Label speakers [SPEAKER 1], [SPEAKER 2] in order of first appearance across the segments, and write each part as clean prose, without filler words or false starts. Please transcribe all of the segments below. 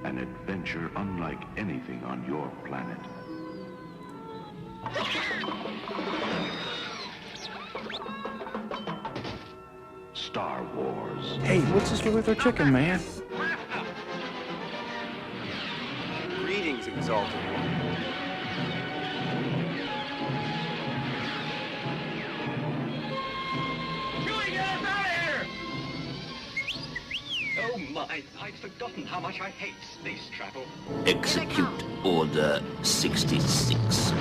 [SPEAKER 1] An adventure unlike anything on your planet. Star Wars.
[SPEAKER 2] Hey, what's this with our chicken, man?
[SPEAKER 3] Greetings, Exalted One.
[SPEAKER 4] Chewie, get us out of here! Oh my, I'd forgotten how much I hate space travel.
[SPEAKER 5] Execute Order 66.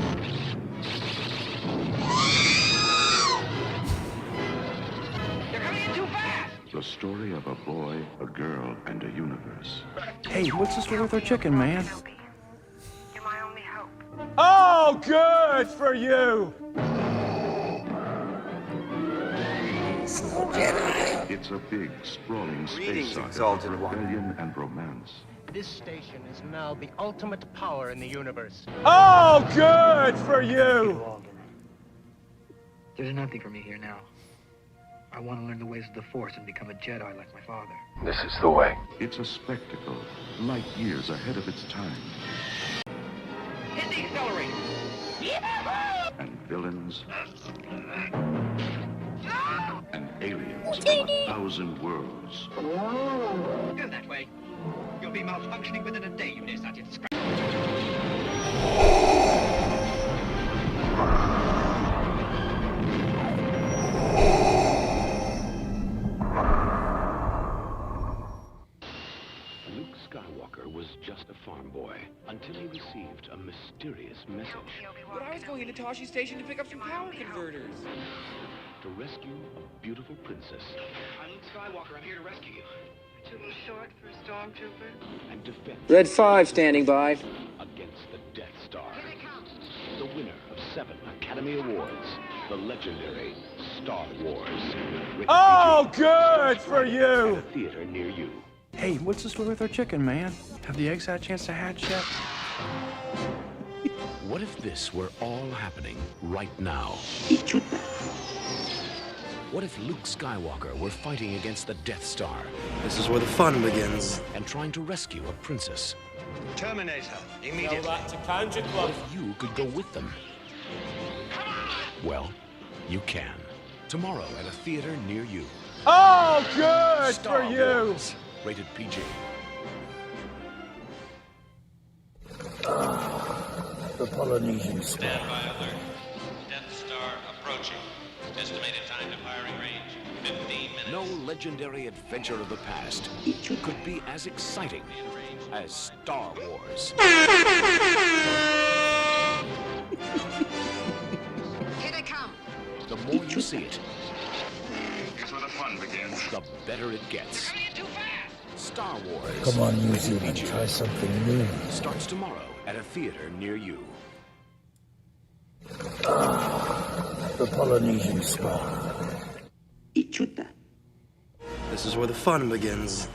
[SPEAKER 4] You're coming in too fast!
[SPEAKER 1] The story of a boy, a girl, and a universe.
[SPEAKER 2] Hey, what's this with our chicken, man?
[SPEAKER 6] You're my only hope.
[SPEAKER 3] Oh, good for you!
[SPEAKER 1] It's a big, sprawling
[SPEAKER 3] Greetings,
[SPEAKER 1] space saga
[SPEAKER 3] Exalted
[SPEAKER 1] of
[SPEAKER 3] One.
[SPEAKER 1] rebellion and romance.
[SPEAKER 7] This station is now the ultimate power in the universe.
[SPEAKER 3] Oh, good for you!
[SPEAKER 8] There's nothing for me here now. I want to learn the ways of the Force and become a Jedi like my father.
[SPEAKER 9] This is the way.
[SPEAKER 1] It's a spectacle, light years ahead of its time.
[SPEAKER 4] Hit the accelerator!
[SPEAKER 1] And villains. And aliens from 1,000 worlds.
[SPEAKER 4] Go that way. You'll be malfunctioning within a day, you nearsighted scrap.
[SPEAKER 9] Luke Skywalker was just a farm boy until he received a mysterious message
[SPEAKER 6] But
[SPEAKER 10] I was going into Tashi Station to pick up some power converters.
[SPEAKER 9] to rescue a beautiful princess
[SPEAKER 4] I'm Luke Skywalker. I'm here to rescue you.
[SPEAKER 6] Too short for a stormtrooper.
[SPEAKER 9] and defend
[SPEAKER 10] Red 5 standing by.
[SPEAKER 9] against the Death Star. The winner of 7 Academy Awards, the legendary Star Wars. Rated
[SPEAKER 3] Oh,
[SPEAKER 9] PG.
[SPEAKER 3] good for
[SPEAKER 9] At
[SPEAKER 3] you!
[SPEAKER 9] a theater near you.
[SPEAKER 2] Hey, what's this with our chicken, man? Have the eggs had a chance to hatch yet?
[SPEAKER 11] What if this were all happening right now? What if Luke Skywalker were fighting against the Death Star
[SPEAKER 3] This is where the fun begins.
[SPEAKER 11] and trying to rescue a princess?
[SPEAKER 4] Terminator, immediately.
[SPEAKER 11] What if you could go with them? Well, you can. Tomorrow at a theater near you.
[SPEAKER 3] Oh, good
[SPEAKER 11] Star
[SPEAKER 3] for you!
[SPEAKER 11] Wars. Rated PG.
[SPEAKER 5] The Polynesian
[SPEAKER 12] Stand by alert. Death Star approaching. Estimated time to firing range, 15 minutes.
[SPEAKER 11] No legendary adventure of the past could be as exciting as Star Wars.
[SPEAKER 6] Here they come.
[SPEAKER 11] The more you see it,
[SPEAKER 1] Here's where the fun begins.
[SPEAKER 11] the better it gets.
[SPEAKER 4] Coming in too fast!
[SPEAKER 11] Star Wars.
[SPEAKER 5] Come on, New Zealand, try something new.
[SPEAKER 11] Starts tomorrow at a theater near you.
[SPEAKER 5] The Polynesian spa.
[SPEAKER 3] This is where the fun begins.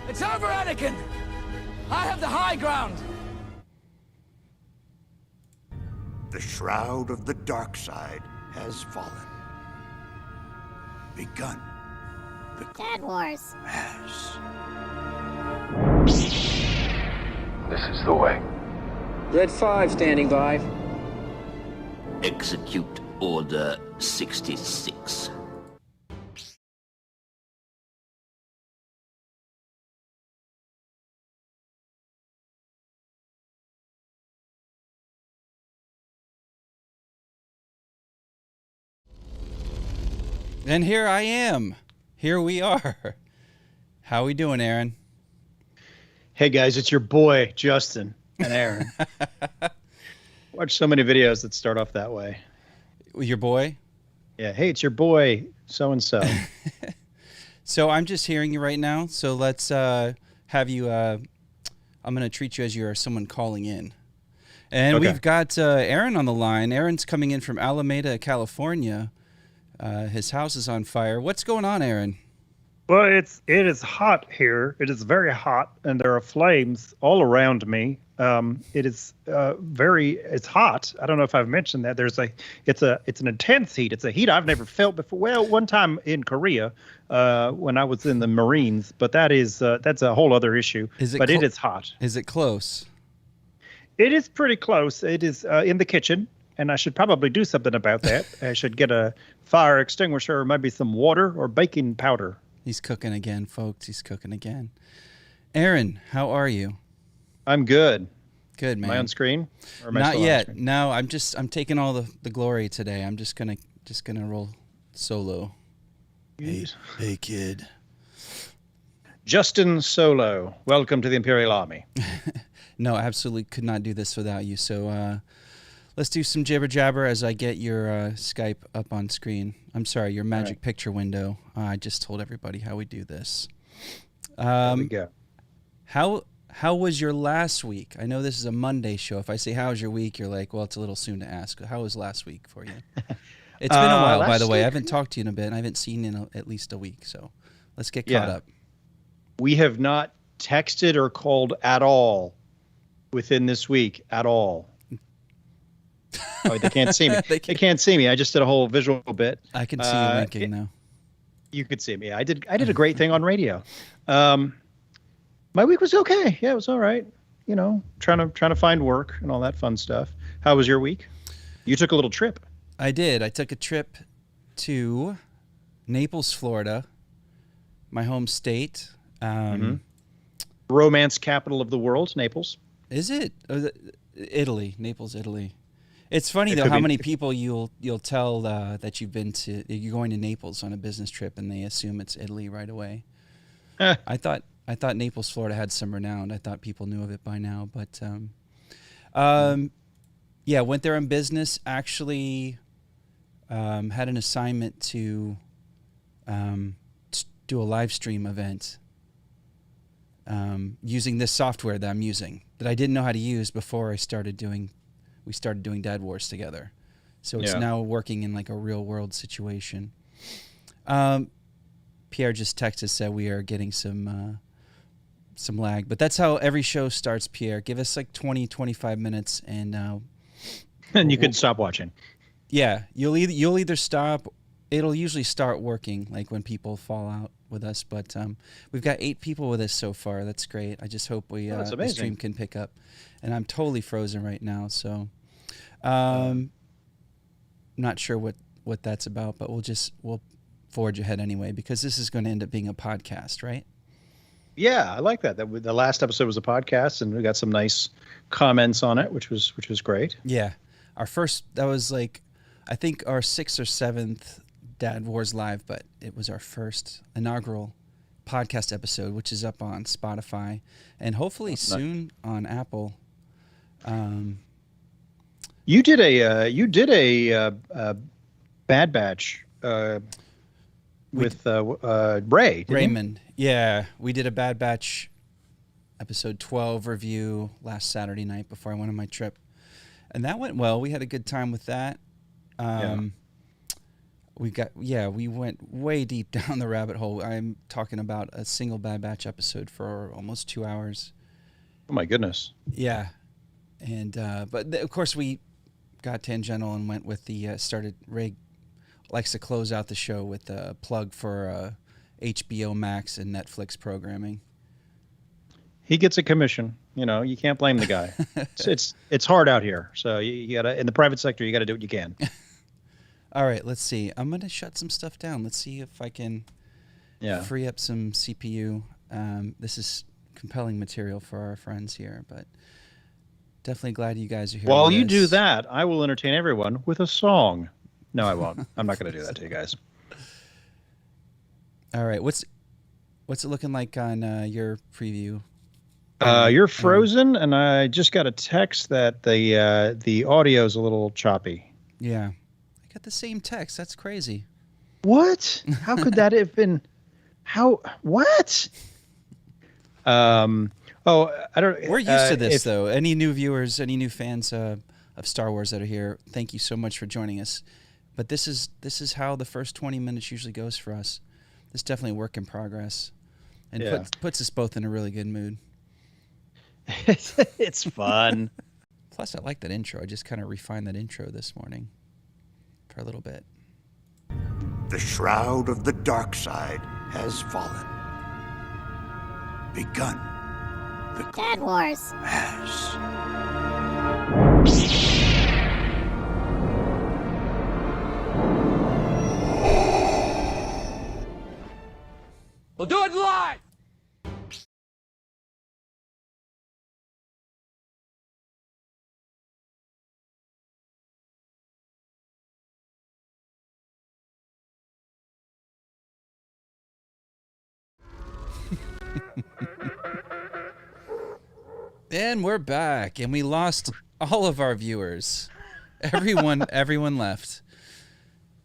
[SPEAKER 10] It's over, Anakin! I have the high ground!
[SPEAKER 5] The shroud of the dark side has fallen. Begun. The
[SPEAKER 6] Dad Wars.
[SPEAKER 5] has.
[SPEAKER 9] This is the way.
[SPEAKER 10] Red 5 standing by.
[SPEAKER 5] Execute Order 66.
[SPEAKER 13] And here I am. Here we are. How we doing, Aaron?
[SPEAKER 3] Hey guys, it's your boy, Justin and Aaron. Watch so many videos that start off that way.
[SPEAKER 13] Your boy?
[SPEAKER 3] Yeah, hey, it's your boy, so-and-so.
[SPEAKER 13] So I'm just hearing you right now. So let's have you, I'm going to treat you as you're someone calling in. And
[SPEAKER 3] Okay.
[SPEAKER 13] we've got Aaron on the line. Aaron's coming in from Alameda, California. His house is on fire. What's going on, Aaron?
[SPEAKER 3] Well, it is hot here. It is very hot, and there are flames all around me. It is it's hot. I don't know if I've mentioned that. It's an intense heat. It's a heat I've never felt before. Well, one time in Korea, when I was in the Marines, but that's a whole other issue. It is hot.
[SPEAKER 13] Is it close?
[SPEAKER 3] It is pretty close. It is in the kitchen, and I should probably do something about that. I should get a fire extinguisher or maybe some water or baking powder.
[SPEAKER 13] He's cooking again, folks. He's cooking again. Aaron, how are you?
[SPEAKER 3] I'm good.
[SPEAKER 13] Good, man.
[SPEAKER 3] Am I on screen? Or am I
[SPEAKER 13] Not
[SPEAKER 3] still on
[SPEAKER 13] yet.
[SPEAKER 3] screen?
[SPEAKER 13] No, I'm taking all the glory today. I'm just gonna roll solo. Hey, kid.
[SPEAKER 3] Justin Solo, welcome to the Imperial Army.
[SPEAKER 13] No, absolutely could not do this without you. So let's do some jibber jabber as I get your Skype up on screen. I'm sorry, your magic picture window. I just told everybody how we do this.
[SPEAKER 3] There we go.
[SPEAKER 13] How was your last week? I know this is a Monday show. If I say how's your week, you're like, well, it's a little soon to ask. How was last week for you? It's been a while, by the way. I haven't talked to you in a bit, and I haven't seen you in at least a week. So let's get caught up.
[SPEAKER 3] We have not texted or called at all within this week at all. Oh, they can't see me. They can't see me. I just did a whole visual bit.
[SPEAKER 13] I can see you winking now.
[SPEAKER 3] You could see me. I did a great thing on radio. My week was okay. Yeah, it was all right. You know, trying to find work and all that fun stuff. How was your week? You took a little trip.
[SPEAKER 13] I did. I took a trip to Naples, Florida, my home state.
[SPEAKER 3] Romance capital of the world, Naples.
[SPEAKER 13] Is it? Italy, Naples, Italy. It's funny though how many people you'll tell that you're going to Naples on a business trip and they assume it's Italy right away. I thought Naples, Florida had some renown. I thought people knew of it by now, but yeah, went there on business. Actually, had an assignment to do a live stream event using this software that I'm using that I didn't know how to use before we started doing Dad Wars together. So it's now working in like a real world situation. Pierre just texted, said we are getting some lag, but that's how every show starts, Pierre. Give us like 20-25 minutes and
[SPEAKER 3] you can stop watching.
[SPEAKER 13] Yeah, you'll either stop. It'll usually start working like when people fall out with us, but we've got 8 people with us so far. That's great. I just hope the stream can pick up. And I'm totally frozen right now, so not sure what that's about, but we'll forge ahead anyway because this is going to end up being a podcast, right?
[SPEAKER 3] Yeah, I like that. The last episode was a podcast, and we got some nice comments on it, which was great.
[SPEAKER 13] Yeah, that was like, I think our 6th or 7th Dad Wars Live, but it was our first inaugural podcast episode, which is up on Spotify and hopefully soon on Apple.
[SPEAKER 3] You did a Bad Batch with Ray.
[SPEAKER 13] Raymond. Yeah, we did a Bad Batch episode 12 review last Saturday night before I went on my trip, and that went well. We had a good time with that. We went way deep down the rabbit hole. I'm talking about a single Bad Batch episode for almost 2 hours.
[SPEAKER 3] Oh my goodness.
[SPEAKER 13] Yeah. And but of course we got tangential and went with the Ray likes to close out the show with a plug for HBO Max and Netflix programming.
[SPEAKER 3] He gets a commission. You know, you can't blame the guy. it's hard out here. So you gotta, in the private sector, you gotta do what you can.
[SPEAKER 13] All right, let's see. I'm gonna shut some stuff down. Let's see if I can free up some CPU. This is compelling material for our friends here, but definitely glad you guys are here.
[SPEAKER 3] While you do that, I will entertain everyone with a song. No, I won't. I'm not going to do that to you guys.
[SPEAKER 13] All right. What's it looking like on your preview?
[SPEAKER 3] You're frozen, and I just got a text that the audio is a little choppy.
[SPEAKER 13] Yeah. I got the same text. That's crazy.
[SPEAKER 3] What? How could that have been? What? I don't.
[SPEAKER 13] We're used to this, though. Any new viewers, any new fans of Star Wars that are here, thank you so much for joining us. But this is how the first 20 minutes usually goes for us. It's definitely a work in progress, and
[SPEAKER 3] Yeah.
[SPEAKER 13] puts us both in a really good mood.
[SPEAKER 3] It's fun.
[SPEAKER 13] Plus, I like that intro. I just kind of refined that intro this morning for a little bit.
[SPEAKER 5] The shroud of the dark side has fallen. Begun. The
[SPEAKER 6] Dad Wars.
[SPEAKER 5] has.
[SPEAKER 10] We'll do it live!
[SPEAKER 13] And we're back, and we lost all of our viewers. Everyone left.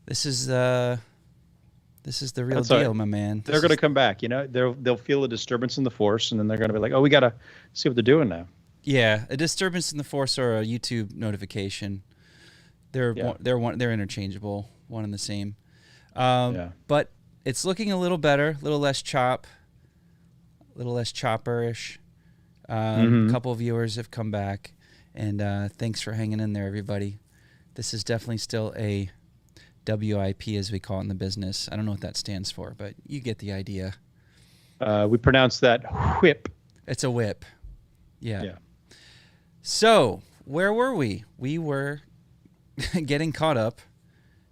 [SPEAKER 13] This is the real
[SPEAKER 3] That's all
[SPEAKER 13] deal,
[SPEAKER 3] right.
[SPEAKER 13] my man.
[SPEAKER 3] They're going to come back. You know, they'll feel a disturbance in the force, and then they're going to be like, "Oh, we got to see what they're doing now."
[SPEAKER 13] Yeah, a disturbance in the force or a YouTube notification. They're interchangeable, one and the same. But it's looking a little better, a little less chopperish. A couple of viewers have come back, and thanks for hanging in there, everybody. This is definitely still a WIP, as we call it in the business. I don't know what that stands for, but you get the idea.
[SPEAKER 3] We pronounce that whip.
[SPEAKER 13] It's a whip. Yeah. So, where were we? We were getting caught up.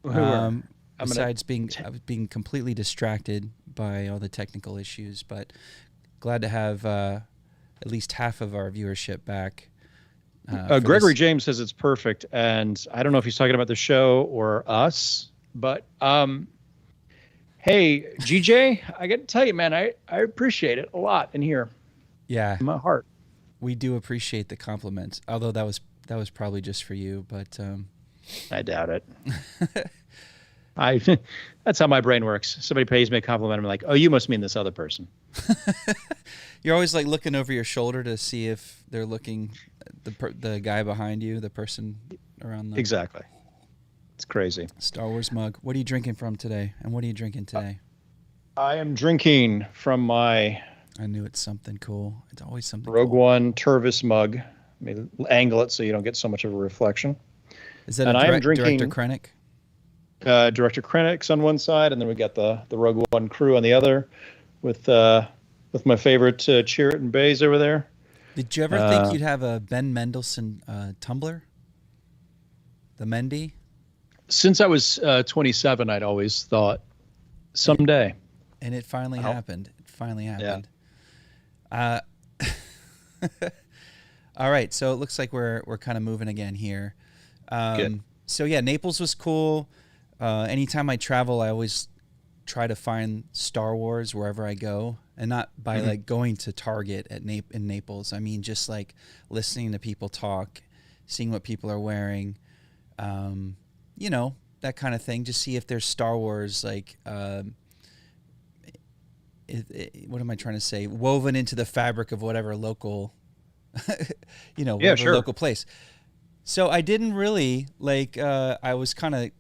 [SPEAKER 13] Besides being completely distracted by all the technical issues, but glad to have at least half of our viewership back.
[SPEAKER 3] Gregory James says it's perfect, and I don't know if he's talking about the show or us, but hey, GJ, I got to tell you, man, I appreciate it a lot in here.
[SPEAKER 13] Yeah,
[SPEAKER 3] in my heart.
[SPEAKER 13] We do appreciate the compliments, although that was probably just for you, but
[SPEAKER 3] I doubt it. That's how my brain works. Somebody pays me a compliment, I'm like, oh, you must mean this other person.
[SPEAKER 13] You're always like looking over your shoulder to see if they're looking the guy behind you, the person around the...
[SPEAKER 3] Exactly. It's crazy.
[SPEAKER 13] Star Wars mug. What are you drinking from today? And what are you drinking today?
[SPEAKER 3] I am drinking from my...
[SPEAKER 13] I knew it's something cool. It's always something
[SPEAKER 3] Rogue
[SPEAKER 13] cool.
[SPEAKER 3] One Turvis mug. Let me angle it so you don't get so much of a reflection.
[SPEAKER 13] Is that Director Krennic?
[SPEAKER 3] Director Krennic's on one side, and then we got the Rogue One crew on the other, with my favorite Chirrut and Baze over there.
[SPEAKER 13] Did you ever think you'd have a Ben Mendelsohn tumbler? The Mendy?
[SPEAKER 3] Since I was 27, I'd always thought someday.
[SPEAKER 13] And it finally happened. It finally happened. Yeah. All right, so it looks like we're kind of moving again here.
[SPEAKER 3] Good.
[SPEAKER 13] So yeah, Naples was cool. Anytime I travel, I always try to find Star Wars wherever I go, and not by like going to Target in Naples. I mean, just like listening to people talk, seeing what people are wearing, you know, that kind of thing. Just see if there's Star Wars, like, what am I trying to say? Woven into the fabric of whatever local, local place. So I didn't really I was kind of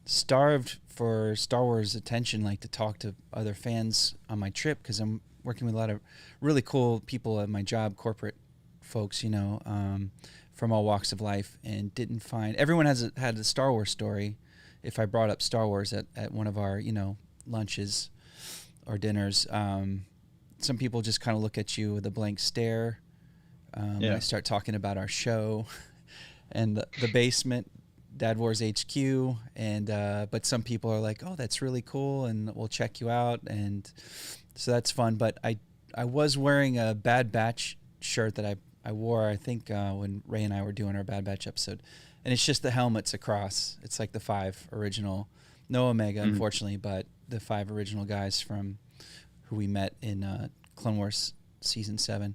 [SPEAKER 13] starved for Star Wars attention, like to talk to other fans on my trip, because I'm working with a lot of really cool people at my job, corporate folks, from all walks of life, and didn't find everyone had a Star Wars story. If I brought up Star Wars at one of our lunches or dinners, some people just kind of look at you with a blank stare. When I start talking about our show and the basement, Dad Wars HQ, and but some people are like, oh, that's really cool, and we'll check you out, and so that's fun. But I was wearing a Bad Batch shirt that I wore, I think, when Ray and I were doing our Bad Batch episode, and it's just the helmets across. It's like the 5 original, no Omega, unfortunately, but the 5 original guys from who we met in Clone Wars Season 7.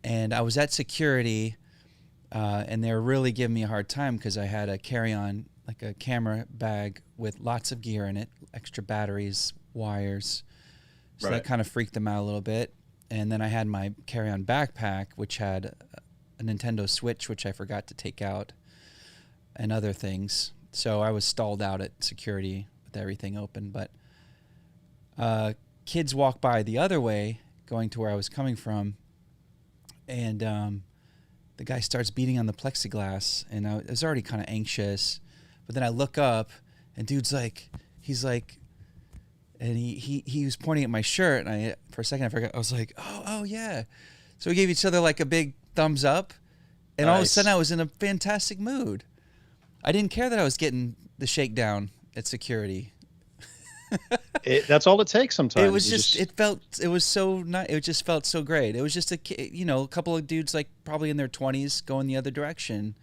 [SPEAKER 13] And I was at security, and they were really giving me a hard time because I had a carry-on, like a camera bag with lots of gear in it, extra batteries, wires. So that kind of freaked them out a little bit. And then I had my carry-on backpack, which had a Nintendo Switch, which I forgot to take out, and other things. So I was stalled out at security with everything open. But kids walk by the other way, going to where I was coming from, and the guy starts beating on the plexiglass, and I was already kind of anxious, but then I look up, and dude's like, and he was pointing at my shirt, and for a second I forgot. I was like, oh yeah. So we gave each other like a big thumbs up, and all of a sudden I was in a fantastic mood. I didn't care that I was getting the shakedown at security.
[SPEAKER 3] That's all it takes sometimes.
[SPEAKER 13] It was it was so nice. It just felt so great. It was just a couple of dudes like probably in their 20s going the other direction,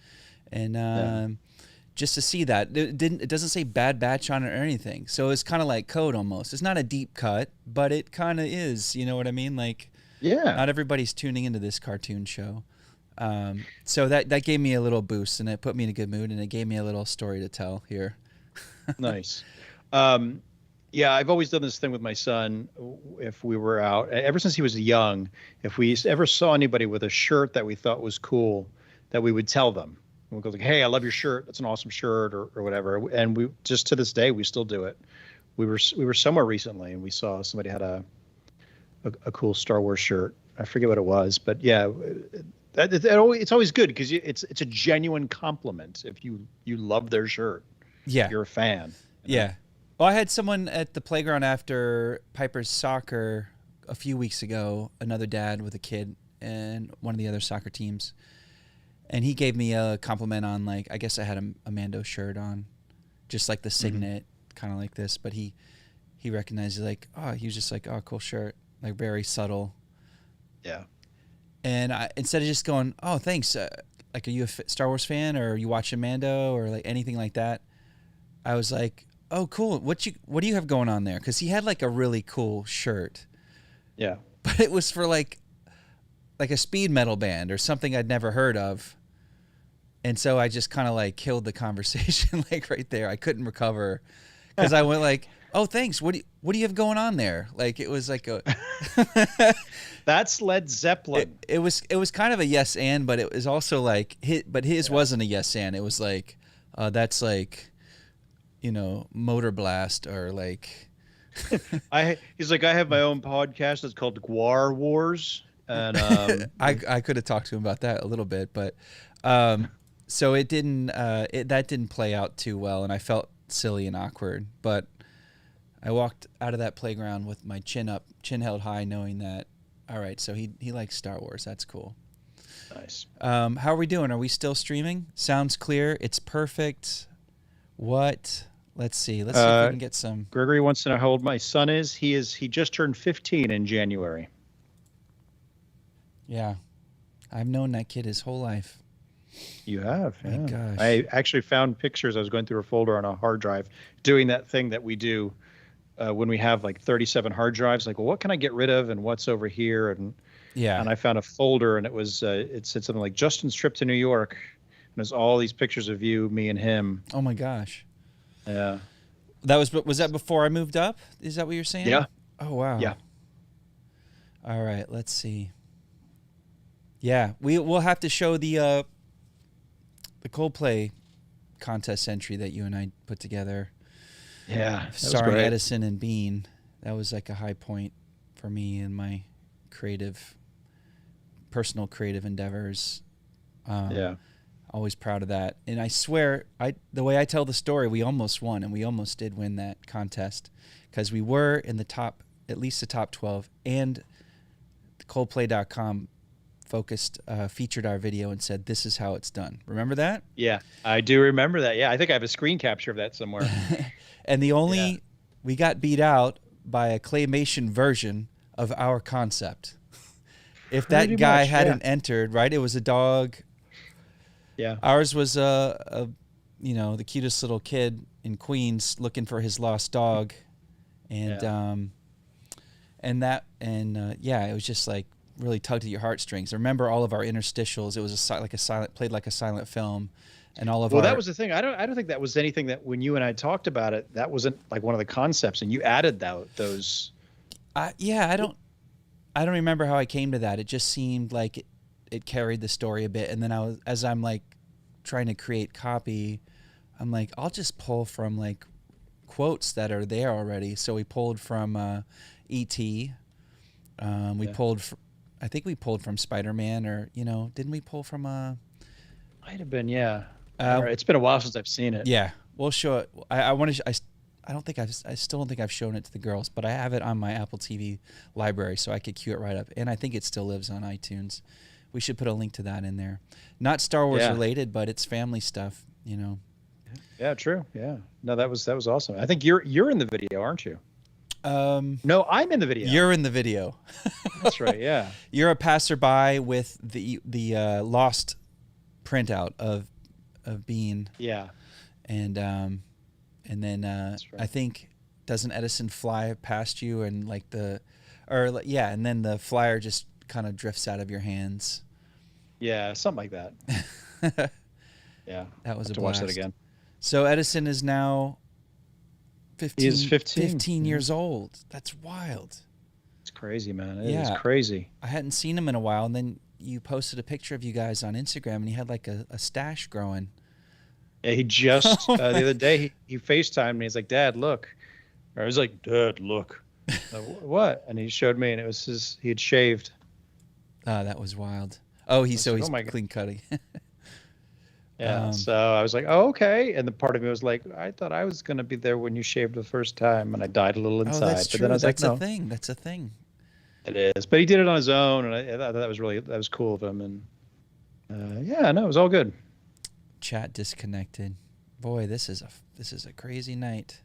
[SPEAKER 13] and just to see that it doesn't say Bad Batch on it or anything. So it's kind of like Code almost. It's not a deep cut, but it kind of is. You know what I mean? Like, not everybody's tuning into this cartoon show. So that gave me a little boost, and it put me in a good mood, and it gave me a little story to tell here.
[SPEAKER 3] Nice. Yeah, I've always done this thing with my son. If we were out, ever since he was young, if we ever saw anybody with a shirt that we thought was cool, that we would tell them. We'd go like, "Hey, I love your shirt. That's an awesome shirt," or whatever. And we just to this day we still do it. We were somewhere recently and we saw somebody had a cool Star Wars shirt. I forget what it was, but yeah, it's always good because it's a genuine compliment if you love their shirt.
[SPEAKER 13] Yeah,
[SPEAKER 3] you're a fan.
[SPEAKER 13] Yeah. Well, I had someone at the playground after Piper's soccer a few weeks ago, another dad with a kid and one of the other soccer teams. And he gave me a compliment on, like, I guess I had a Mando shirt on, just like the signet, kind of like this. But he recognized it, like, he was just like, oh, cool shirt, like very subtle.
[SPEAKER 3] Yeah. And
[SPEAKER 13] instead of just going, oh, thanks, like, are you a Star Wars fan or are you watching Mando or like anything like that? I was like, oh, cool. What do you have going on there? Because he had like a really cool shirt.
[SPEAKER 3] Yeah.
[SPEAKER 13] But it was for like a speed metal band or something I'd never heard of. And so I just kind of like killed the conversation like right there. I couldn't recover because I went like, oh, thanks. What do you have going on there? Like it was like a
[SPEAKER 3] That's Led Zeppelin.
[SPEAKER 13] It was kind of a yes and, but it was also like his wasn't a yes and. It was like that's like, Motor Blast or like
[SPEAKER 3] he's like, I have my own podcast. It's called Guar Wars. And
[SPEAKER 13] I could have talked to him about that a little bit, but so it didn't that didn't play out too well, and I felt silly and awkward. But I walked out of that playground with my chin held high, knowing that all right, so he likes Star Wars. That's cool.
[SPEAKER 3] Nice.
[SPEAKER 13] How are we doing? Are we still streaming? Sounds clear. It's perfect. What? Let's see. Let's see if we can get some.
[SPEAKER 3] Gregory wants to know how old my son is. He just turned 15 in January.
[SPEAKER 13] Yeah, I've known that kid his whole life.
[SPEAKER 3] You have?
[SPEAKER 13] My gosh.
[SPEAKER 3] I actually found pictures. I was going through a folder on a hard drive, doing that thing that we do when we have like 37 hard drives. Like, well, what can I get rid of, and what's over here? And I found a folder, and it said something like Justin's trip to New York, and there's all these pictures of you, me, and him.
[SPEAKER 13] Oh my gosh.
[SPEAKER 3] Yeah.
[SPEAKER 13] Was that before I moved up? Is that what you're saying?
[SPEAKER 3] Yeah.
[SPEAKER 13] Oh wow.
[SPEAKER 3] Yeah.
[SPEAKER 13] All right. Let's see. Yeah, we'll have to show the Coldplay contest entry that you and I put together.
[SPEAKER 3] Yeah,
[SPEAKER 13] starring Edison and Bean. That was like a high point for me in my personal creative endeavors. Always proud of that. And I swear, the way I tell the story, we almost won, and we almost did win that contest because we were in the top, at least the top 12, and Coldplay.com featured our video and said, this is how it's done. Remember that?
[SPEAKER 3] Yeah, I do remember that. Yeah, I think I have a screen capture of that somewhere.
[SPEAKER 13] And we got beat out by a claymation version of our concept. If that guy hadn't entered, right, it was a dog.
[SPEAKER 3] Yeah.
[SPEAKER 13] Ours was the cutest little kid in Queens looking for his lost dog. And it was just like really tugged at your heartstrings. I remember all of our interstitials. It was played like a silent film, and all of
[SPEAKER 3] that was the thing. I don't think that was anything that when you and I talked about it, that wasn't like one of the concepts, and you added those.
[SPEAKER 13] I don't remember how I came to that. It just seemed like it carried the story a bit, and then as I'm like trying to create copy, I'm like, I'll just pull from like quotes that are there already. So we pulled from E.T. We pulled, I think we pulled from Spider-Man, or didn't we pull from?
[SPEAKER 14] Might have been, yeah. It's been a while since I've seen it.
[SPEAKER 13] Yeah, we'll show it. I want to. I still don't think I've shown it to the girls, but I have it on my Apple TV library, so I could queue it right up, and I think it still lives on iTunes. We should put a link to that in there. Not Star Wars related, but it's family stuff.
[SPEAKER 14] Yeah, true. Yeah. No, that was awesome. I think you're in the video, aren't you? No, I'm in the video.
[SPEAKER 13] You're in the video.
[SPEAKER 14] That's right. Yeah.
[SPEAKER 13] You're a passerby with the lost printout of Bean.
[SPEAKER 14] Yeah.
[SPEAKER 13] And then
[SPEAKER 14] right.
[SPEAKER 13] I think doesn't Edison fly past you and and then the flyer just kind of drifts out of your hands.
[SPEAKER 14] Yeah, something like that. Yeah.
[SPEAKER 13] That was a blast.
[SPEAKER 14] To watch that again.
[SPEAKER 13] So Edison is now 15.
[SPEAKER 14] He is 15.
[SPEAKER 13] 15 years old. That's wild.
[SPEAKER 14] It's crazy, man. It is crazy.
[SPEAKER 13] I hadn't seen him in a while, and then you posted a picture of you guys on Instagram, and he had like a stash growing.
[SPEAKER 14] Yeah, he just the other day he FaceTimed me. He's like, "Dad, look." Or I was like, "Dad, look." What? And he showed me, and it was he had shaved.
[SPEAKER 13] Oh, that was wild. Oh, he's clean cutting.
[SPEAKER 14] Yeah. So I was like, "Oh, okay." And the part of me was like, "I thought I was going to be there when you shaved the first time," and I died a little inside.
[SPEAKER 13] Oh, that's true.
[SPEAKER 14] But then I was
[SPEAKER 13] that's
[SPEAKER 14] like,
[SPEAKER 13] a
[SPEAKER 14] no.
[SPEAKER 13] thing. That's a thing.
[SPEAKER 14] It is, but he did it on his own, and I thought that was cool of him. And it was all good.
[SPEAKER 13] Chat disconnected. Boy, this is a crazy night.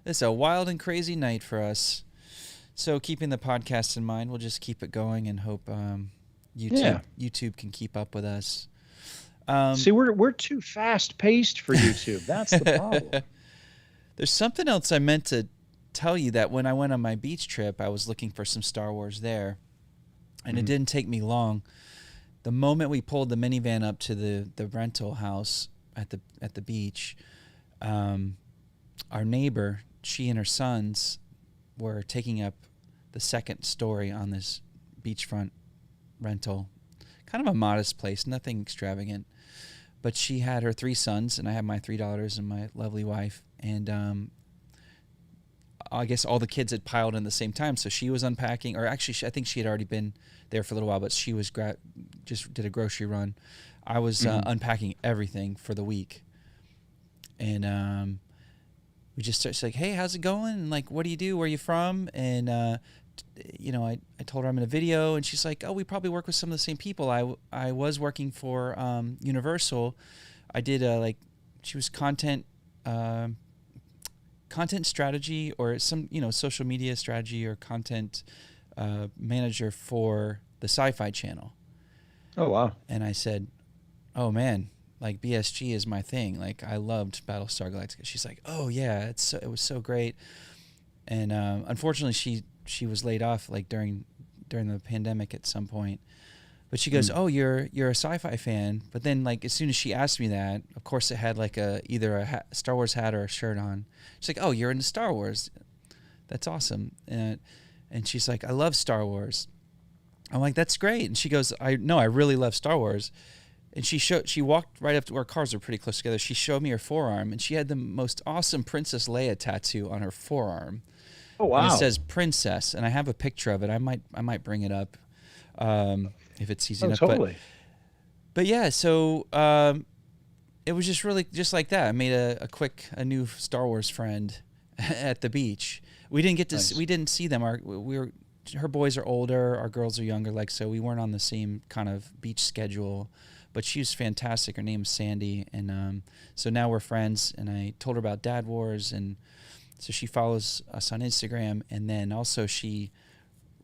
[SPEAKER 13] This is a wild and crazy night for us. So keeping the podcast in mind, we'll just keep it going and hope YouTube can keep up with us.
[SPEAKER 14] See, we're too fast paced for YouTube. That's the problem.
[SPEAKER 13] There's something else I meant to tell you, that when I went on my beach trip, I was looking for some Star Wars there, and it didn't take me long. The moment we pulled the minivan up to the rental house at the beach, our neighbor, she and her sons were taking up the second story on this beachfront rental. Kind of a modest place, nothing extravagant. But she had her 3 sons, and I had my 3 daughters and my lovely wife. And I guess all the kids had piled in at the same time. So she was unpacking, or actually, I think she had already been there for a little while, but she was just did a grocery run. I was unpacking everything for the week. And we just started like, "Hey, how's it going? And like, what do you do? Where are you from?" And I told her I'm in a video, and she's like, "Oh, we probably work with some of the same people. I was working for Universal. I did she was content strategy, or some social media strategy, or content manager for the Sci-Fi Channel."
[SPEAKER 14] Oh wow!
[SPEAKER 13] And I said, "Oh man, like BSG is my thing. Like I loved Battlestar Galactica." She's like, "Oh yeah, it was so great." And unfortunately, she was laid off like during the pandemic at some point. But she goes, "Oh, you're a sci-fi fan." But then like as soon as she asked me that, of course it had like either a Star Wars hat or a shirt on. She's like, "Oh, you're into Star Wars. That's awesome." And she's like, "I love Star Wars." I'm like, "That's great." And she goes, I really love Star Wars." And she walked right up to our cars are pretty close together. She showed me her forearm, and she had the most awesome Princess Leia tattoo on her forearm.
[SPEAKER 14] Oh wow!
[SPEAKER 13] And it says Princess, and I have a picture of it. I might bring it up if it's easy enough.
[SPEAKER 14] Totally.
[SPEAKER 13] But yeah, so it was just really just like that. I made a new Star Wars friend at the beach. We didn't get to we didn't see them. Her boys are older, our girls are younger, so we weren't on the same kind of beach schedule. But she was fantastic. Her name's Sandy, and so now we're friends. And I told her about Dad Wars, and so she follows us on Instagram. And then also she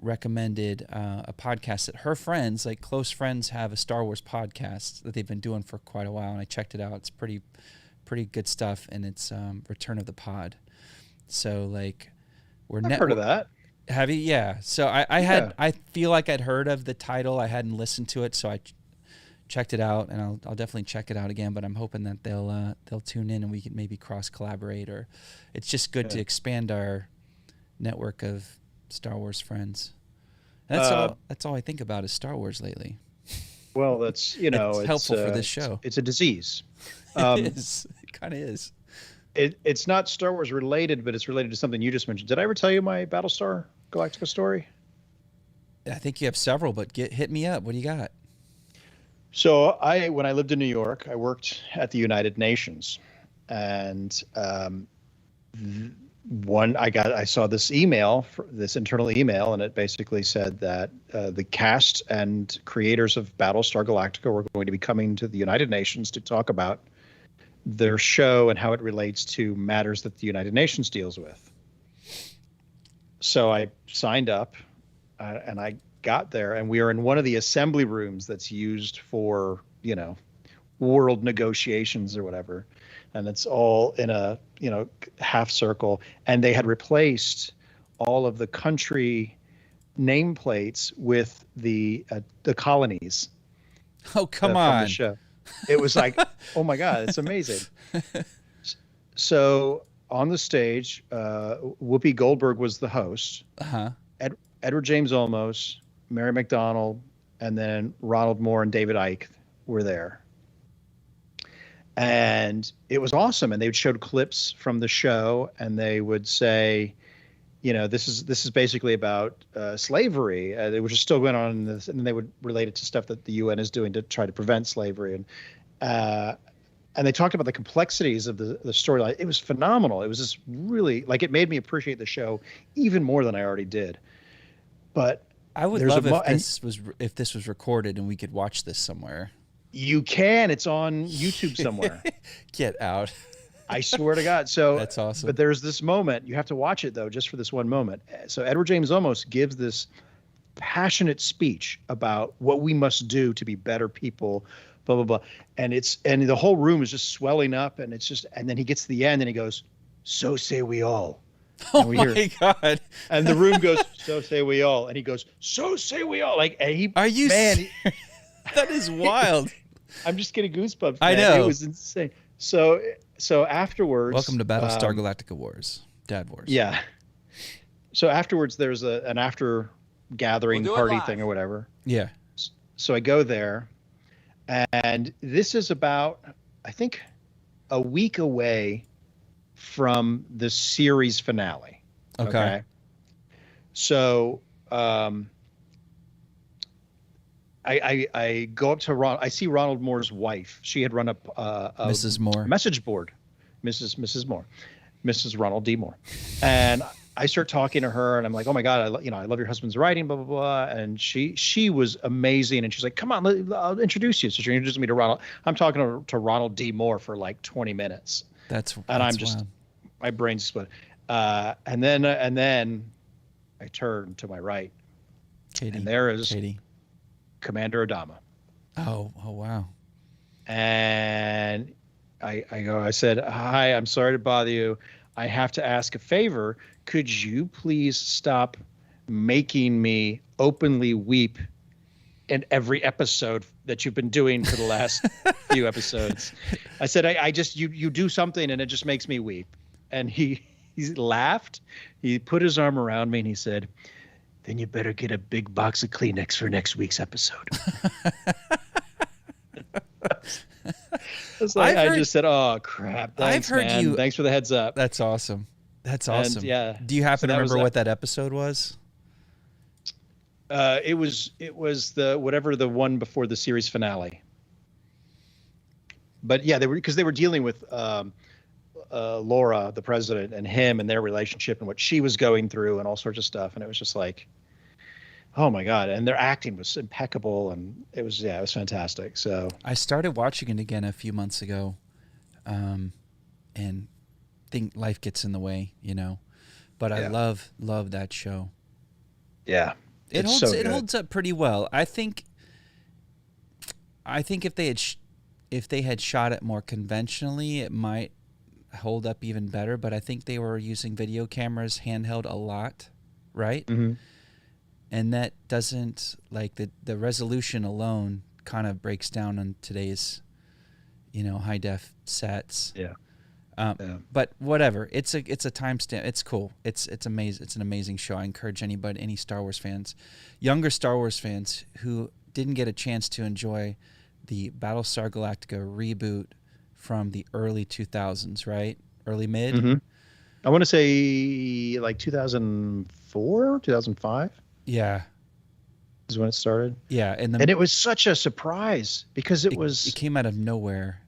[SPEAKER 13] recommended a podcast that her friends, like close friends, have a Star Wars podcast that they've been doing for quite a while. And I checked it out. It's pretty good stuff, and it's Return of the Pod. So like
[SPEAKER 14] I've heard of that.
[SPEAKER 13] Have you? Yeah. So I feel like I'd heard of the title. I hadn't listened to it, so I checked it out, and I'll definitely check it out again. But I'm hoping that they'll tune in and we can maybe cross collaborate, or it's just good to expand our network of Star Wars friends. And that's all I think about is Star Wars lately.
[SPEAKER 14] Well, that's
[SPEAKER 13] it's helpful for this show.
[SPEAKER 14] It's a disease.
[SPEAKER 13] It is. It kind of is.
[SPEAKER 14] It's not Star Wars related, but it's related to something you just mentioned. Did I ever tell you my Battlestar Galactica story?
[SPEAKER 13] I think you have several, but hit me up. What do you got?
[SPEAKER 14] So when I lived in New York, I worked at the United Nations, and I saw this email, this internal email, and it basically said that the cast and creators of Battlestar Galactica were going to be coming to the United Nations to talk about their show and how it relates to matters that the United Nations deals with. So I signed up, and I got there, and we are in one of the assembly rooms that's used for, world negotiations or whatever. And it's all in a, half circle. And they had replaced all of the country nameplates with the colonies.
[SPEAKER 13] Oh, come on.
[SPEAKER 14] From the show. It was like, oh my God, it's amazing. So on the stage, Whoopi Goldberg was the host.
[SPEAKER 13] Uh-huh.
[SPEAKER 14] Edward James Olmos, Mary McDonnell, and then Ronald Moore and David Icke were there. And it was awesome. And they showed clips from the show, and they would say, this is basically about slavery. It was just still going on in this, and then they would relate it to stuff that the UN is doing to try to prevent slavery. And they talked about the complexities of the storyline. It was phenomenal. It was just really, it made me appreciate the show even more than I already did. But
[SPEAKER 13] I would love if this was recorded and we could watch this somewhere.
[SPEAKER 14] You can. It's on YouTube somewhere.
[SPEAKER 13] Get out.
[SPEAKER 14] I swear to God. So
[SPEAKER 13] that's awesome.
[SPEAKER 14] But there's this moment. You have to watch it, though, just for this one moment. So Edward James Olmos gives this passionate speech about what we must do to be better people, blah, blah, blah. And the whole room is just swelling up. And and then he gets to the end and he goes, "So say we all."
[SPEAKER 13] Oh my God.
[SPEAKER 14] And the room goes, "So say we all." And he goes, "So say we all."
[SPEAKER 13] Are you serious? That is wild.
[SPEAKER 14] I'm just getting goosebumps.
[SPEAKER 13] I know.
[SPEAKER 14] It was insane. So afterwards,
[SPEAKER 13] welcome to Battlestar Galactica Wars, Dad Wars.
[SPEAKER 14] Yeah. So afterwards, there's an after gathering party thing or whatever.
[SPEAKER 13] Yeah.
[SPEAKER 14] So I go there, and this is about, I think, a week away from the series finale.
[SPEAKER 13] Okay.
[SPEAKER 14] So I go up to Ron. I see Ronald Moore's wife. She had run up a
[SPEAKER 13] Mrs. Moore
[SPEAKER 14] message board, Mrs. Moore, Mrs. Ronald D. Moore, and I start talking to her, and I'm like, "Oh my God, I love your husband's writing, blah blah blah." And she was amazing, and she's like, "Come on, I'll introduce you." So she introduced me to Ronald. I'm talking to Ronald D. Moore for 20 minutes. I'm just
[SPEAKER 13] wild.
[SPEAKER 14] My brain's split. And then I turn to my right,
[SPEAKER 13] Katie,
[SPEAKER 14] and there is
[SPEAKER 13] Katie.
[SPEAKER 14] Commander Adama.
[SPEAKER 13] Oh wow.
[SPEAKER 14] And I said, "Hi, I'm sorry to bother you. I have to ask a favor. Could you please stop making me openly weep in every episode that you've been doing for the last few episodes?" I said, I just, you do something and it just makes me weep. And he laughed. He put his arm around me and he said, "Then you better get a big box of Kleenex for next week's episode." I just said, "Oh crap! Thanks,
[SPEAKER 13] I've heard
[SPEAKER 14] man. Thanks for the heads up."
[SPEAKER 13] That's awesome. That's awesome.
[SPEAKER 14] And, yeah.
[SPEAKER 13] Do you happen to remember what that episode was?
[SPEAKER 14] It was the whatever the one before the series finale. But yeah, they were dealing with Laura, the president, and him and their relationship and what she was going through and all sorts of stuff. And it was just like, oh my God. And their acting was impeccable. And it was fantastic. So
[SPEAKER 13] I started watching it again a few months ago. And think life gets in the way, but I love that show.
[SPEAKER 14] Yeah.
[SPEAKER 13] It holds up pretty well. I think if they had shot it more conventionally, it might hold up even better, but I think they were using video cameras handheld a lot, right?
[SPEAKER 14] Mm-hmm.
[SPEAKER 13] And that doesn't, the resolution alone kind of breaks down on today's high def sets.
[SPEAKER 14] Yeah.
[SPEAKER 13] But whatever, it's a timestamp. It's cool. It's amazing. It's an amazing show. I encourage any Star Wars fans, younger Star Wars fans who didn't get a chance to enjoy the Battlestar Galactica reboot from the early 2000s, right? early mid.
[SPEAKER 14] Mm-hmm. I want to say like 2004, 2005.
[SPEAKER 13] Yeah.
[SPEAKER 14] Is when it started.
[SPEAKER 13] Yeah, and
[SPEAKER 14] it was such a surprise because it
[SPEAKER 13] came out of nowhere.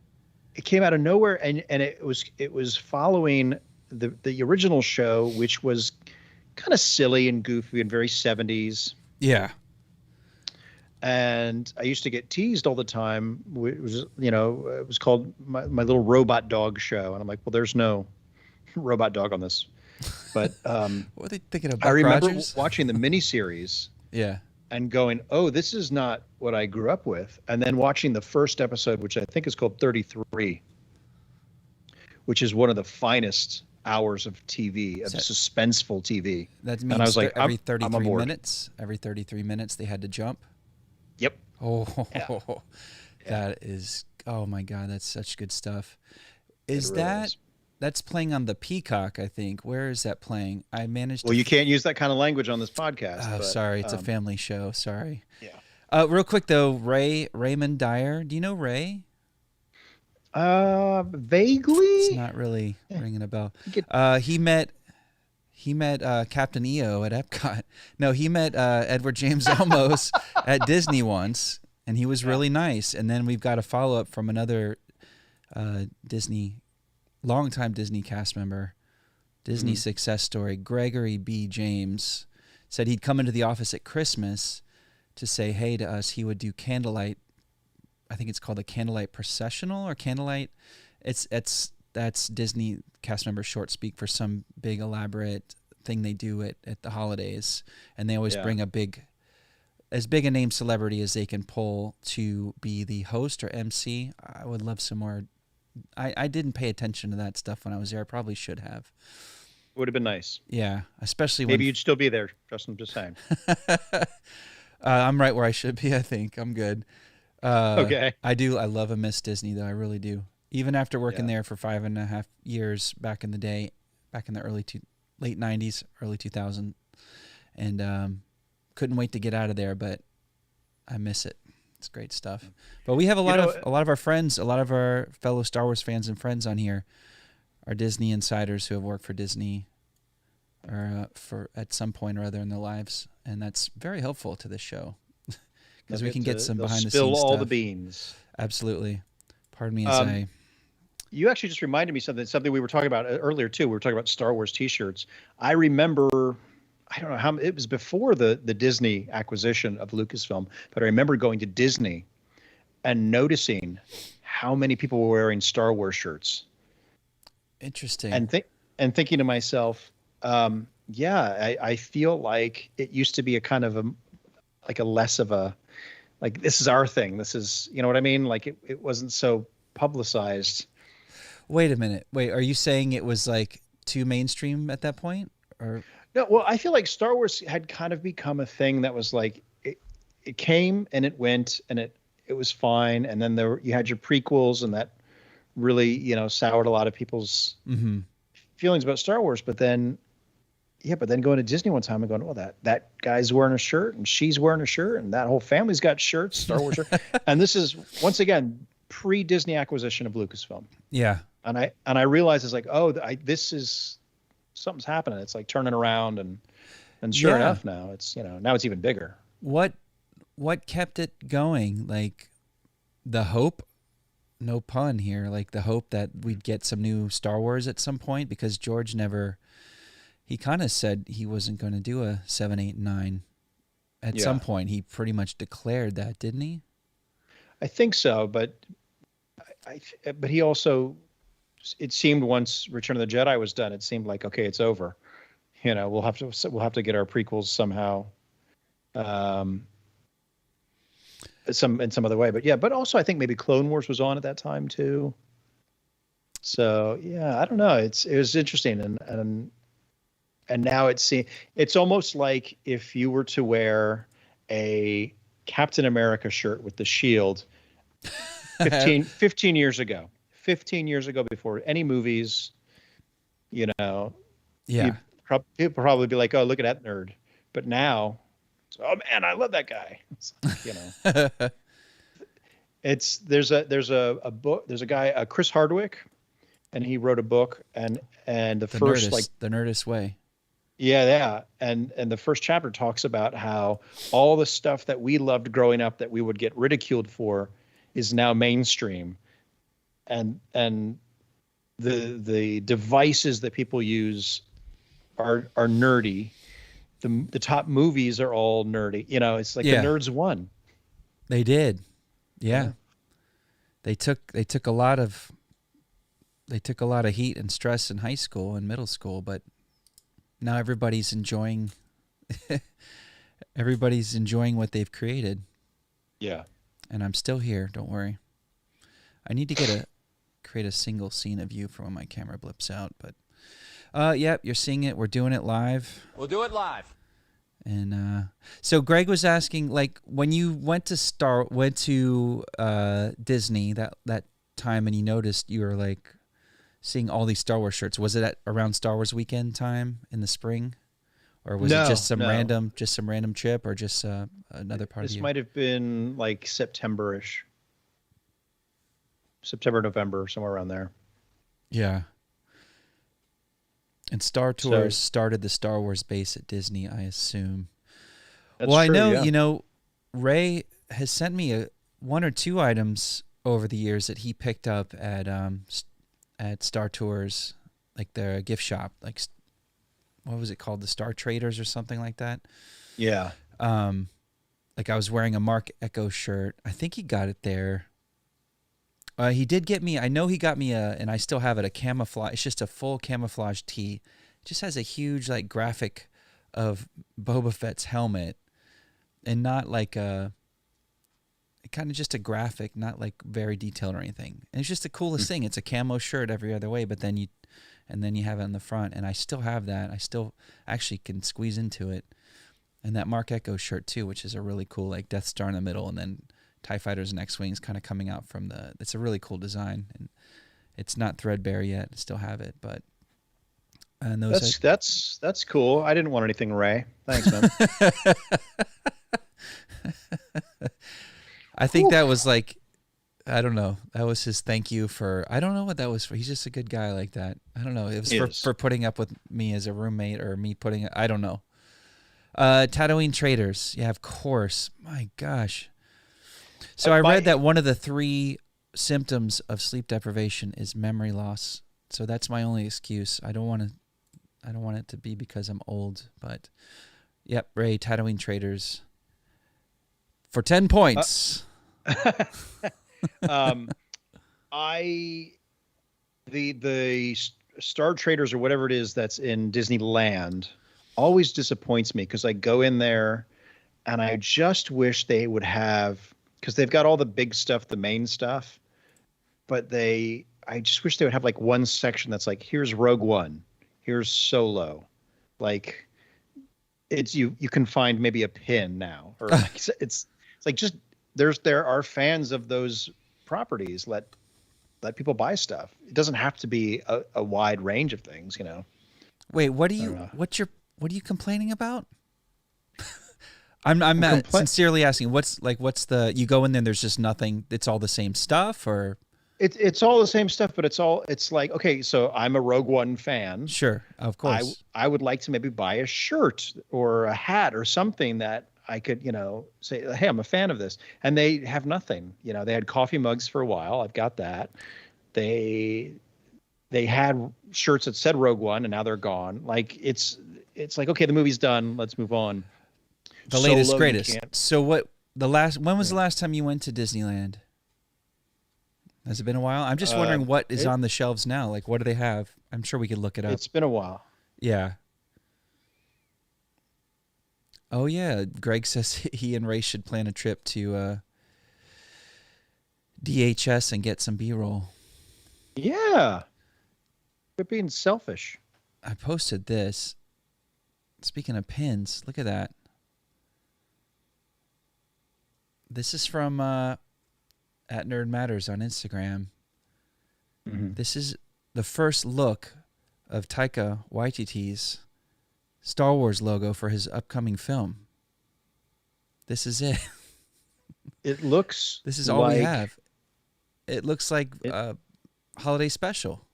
[SPEAKER 14] It came out of nowhere, and it was following the original show, which was kind of silly and goofy and very 70s.
[SPEAKER 13] Yeah.
[SPEAKER 14] And I used to get teased all the time. It was, it was called my little robot dog show, and I'm like, well, there's no robot dog on this. But
[SPEAKER 13] what are they thinking of?
[SPEAKER 14] I remember
[SPEAKER 13] Rogers?
[SPEAKER 14] watching the miniseries.
[SPEAKER 13] Yeah.
[SPEAKER 14] And going, oh, this is not what I grew up with. And then watching the first episode, which I think is called 33, which is one of the finest hours of TV, of suspenseful TV.
[SPEAKER 13] That means
[SPEAKER 14] and I was like,
[SPEAKER 13] every
[SPEAKER 14] I'm
[SPEAKER 13] 33 minutes. Every 33 minutes, they had to jump.
[SPEAKER 14] Yep.
[SPEAKER 13] Oh, yeah. That is. Oh my God, that's such good stuff. Is
[SPEAKER 14] really
[SPEAKER 13] that?
[SPEAKER 14] Is.
[SPEAKER 13] That's playing on the Peacock, I think. Where is that playing? I managed.
[SPEAKER 14] Well, you can't use that kind of language on this podcast.
[SPEAKER 13] Oh,
[SPEAKER 14] but,
[SPEAKER 13] sorry, it's a family show. Sorry.
[SPEAKER 14] Yeah.
[SPEAKER 13] Real quick though, Raymond Dyer. Do you know Ray?
[SPEAKER 14] Vaguely.
[SPEAKER 13] It's not really ringing a bell. He met Captain EO at Epcot. No, he met Edward James Olmos at Disney once, and he was really nice. And then we've got a follow up from another longtime Disney cast member, Disney success story, Gregory B. James, said he'd come into the office at Christmas to say hey to us. He would do candlelight. I think it's called a candlelight processional or candlelight. That's Disney cast member short speak for some big elaborate thing they do at the holidays, and they always bring as big a name celebrity as they can pull to be the host or MC. I would love some more. I didn't pay attention to that stuff when I was there. I probably should have.
[SPEAKER 14] Would have been nice.
[SPEAKER 13] Yeah, especially
[SPEAKER 14] maybe you'd still be there, Justin. Just saying.
[SPEAKER 13] I'm right where I should be. I think I'm good.
[SPEAKER 14] Okay.
[SPEAKER 13] I do. I love and miss Disney though. I really do. Even after working there for 5.5 years back in the day, back in the late 90s, early 2000, and couldn't wait to get out of there. But I miss it. It's great stuff. But we have a lot of our friends, a lot of our fellow Star Wars fans and friends on here are Disney insiders who have worked for Disney or for at some point or other in their lives, and that's very helpful to this show because we can get some behind the scenes stuff.
[SPEAKER 14] Spill all the beans.
[SPEAKER 13] Absolutely. Pardon me as I.
[SPEAKER 14] You actually just reminded me something we were talking about earlier too. We were talking about Star Wars T-shirts. I remember. I don't know how it was before the Disney acquisition of Lucasfilm, but I remember going to Disney and noticing how many people were wearing Star Wars shirts.
[SPEAKER 13] Interesting.
[SPEAKER 14] And thinking to myself, I feel like it used to be a kind of a less of a, like, this is our thing. This is, you know what I mean? Like it wasn't so publicized.
[SPEAKER 13] Wait a minute. Wait, are you saying it was like too mainstream at that point, or?
[SPEAKER 14] No, well, I feel like Star Wars had kind of become a thing that was like it came and it went and it was fine, and then you had your prequels, and that really soured a lot of people's feelings about Star Wars. But then going to Disney one time and going, well, that guy's wearing a shirt and she's wearing a shirt and that whole family's got shirts, Star Wars shirt, and this is once again pre-Disney acquisition of Lucasfilm.
[SPEAKER 13] Yeah,
[SPEAKER 14] and I realized it's like, this is. Something's happening. It's like turning around, and sure enough, now it's now it's even bigger.
[SPEAKER 13] What kept it going? Like the hope, no pun here. Like the hope that we'd get some new Star Wars at some point, because George he kind of said he wasn't going to do a 7, 8, 9. At some point, he pretty much declared that, didn't he?
[SPEAKER 14] I think so, but he also. It seemed once Return of the Jedi was done, it seemed like, okay, it's over. We'll have to get our prequels somehow, some other way. But also I think maybe Clone Wars was on at that time too. So I don't know. It was interesting, and now it's almost like if you were to wear a Captain America shirt with the shield 15 years ago. 15 years ago, before any movies, people probably be like, "Oh, look at that nerd." But now, oh man, I love that guy. There's a book. There's a guy, Chris Hardwick, and he wrote a book, and the first
[SPEAKER 13] Nerdist, the Nerdist way.
[SPEAKER 14] Yeah, and the first chapter talks about how all the stuff that we loved growing up that we would get ridiculed for is now mainstream, and the devices that people use are nerdy. The top movies are all nerdy. You know, it's like the nerds won.
[SPEAKER 13] They did, yeah. They took a lot of heat and stress in high school and middle school, but now everybody's enjoying what they've created.
[SPEAKER 14] Yeah.
[SPEAKER 13] And I'm still here, don't worry. I need to create a single scene of you for when my camera blips out, but yep, you're seeing it. We're doing it live.
[SPEAKER 10] We'll do it live.
[SPEAKER 13] And so Greg was asking, like, when you went to Disney that time, and you noticed you were like seeing all these Star Wars shirts. Was it at around Star Wars weekend time in the spring, or was it just some random trip, or just another part of the year?
[SPEAKER 14] This might have been like September-ish, September, November, somewhere around there.
[SPEAKER 13] Yeah. And Star Tours started the Star Wars base at Disney, I assume.
[SPEAKER 14] That's true,
[SPEAKER 13] I know,
[SPEAKER 14] yeah.
[SPEAKER 13] you know, Ray has sent me one or two items over the years that he picked up at Star Tours, like their gift shop, like, what was it called? The Star Traders or something like that.
[SPEAKER 14] Yeah.
[SPEAKER 13] Like I was wearing a Mark Echo shirt. I think he got it there. He did get me, I know he got me and I still have it, a camouflage. It's just a full camouflage tee. It just has a huge like graphic of Boba Fett's helmet, and not like kind of just a graphic, not like very detailed or anything. And it's just the coolest thing. It's a camo shirt every other way, but then you have it on the front, and I still have that. I still actually can squeeze into it. And that Mark Echo shirt too, which is a really cool like Death Star in the middle, and then TIE Fighters and X-Wings kind of coming out from it's a really cool design, and it's not threadbare yet. I still have it, but and those
[SPEAKER 14] that's cool. I didn't want anything, Ray. Thanks, man.
[SPEAKER 13] I think that was like, I don't know. That was his thank you for, I don't know what that was for. He's just a good guy like that. I don't know. It was for putting up with me as a roommate, or me I don't know. Tatooine Traders. Yeah, of course. My gosh. So I read that one of the 3 symptoms of sleep deprivation is memory loss. So that's my only excuse. I don't want it to be because I'm old, but yep, Ray, Tatooine Traders for 10 points.
[SPEAKER 14] The Star Traders or whatever it is that's in Disneyland always disappoints me, because I go in there and I just wish they would have, because they've got all the big stuff, the main stuff, but I just wish they would have like one section that's like, here's Rogue One, here's Solo, like it's you can find maybe a pin now, or like, it's like just there are fans of those properties. Let people buy stuff. It doesn't have to be a wide range of things, you know.
[SPEAKER 13] Wait, what are you complaining about? I'm sincerely asking, what's the, you go in there and there's just nothing, it's all the same stuff, or
[SPEAKER 14] it's all the same stuff, but it's like, okay, so I'm a Rogue One fan.
[SPEAKER 13] Sure, of course.
[SPEAKER 14] I would like to maybe buy a shirt or a hat or something that I could, say, hey, I'm a fan of this. And they have nothing. They had coffee mugs for a while. I've got that. They had shirts that said Rogue One, and now they're gone. Like it's like, okay, the movie's done. Let's move on.
[SPEAKER 13] The latest, greatest. So when was the last time you went to Disneyland? Has it been a while? I'm just wondering what is on the shelves now. Like, what do they have? I'm sure we could look it up.
[SPEAKER 14] It's been a while.
[SPEAKER 13] Yeah. Oh, yeah. Greg says he and Ray should plan a trip to DHS and get some B-roll.
[SPEAKER 14] Yeah. They're being selfish.
[SPEAKER 13] I posted this. Speaking of pins, look at that. This is from at Nerd Matters on Instagram.
[SPEAKER 14] Mm-hmm.
[SPEAKER 13] This is the first look of Taika Waititi's Star Wars logo for his upcoming film. This is it.
[SPEAKER 14] It looks.
[SPEAKER 13] This is all we have. It looks like a holiday special.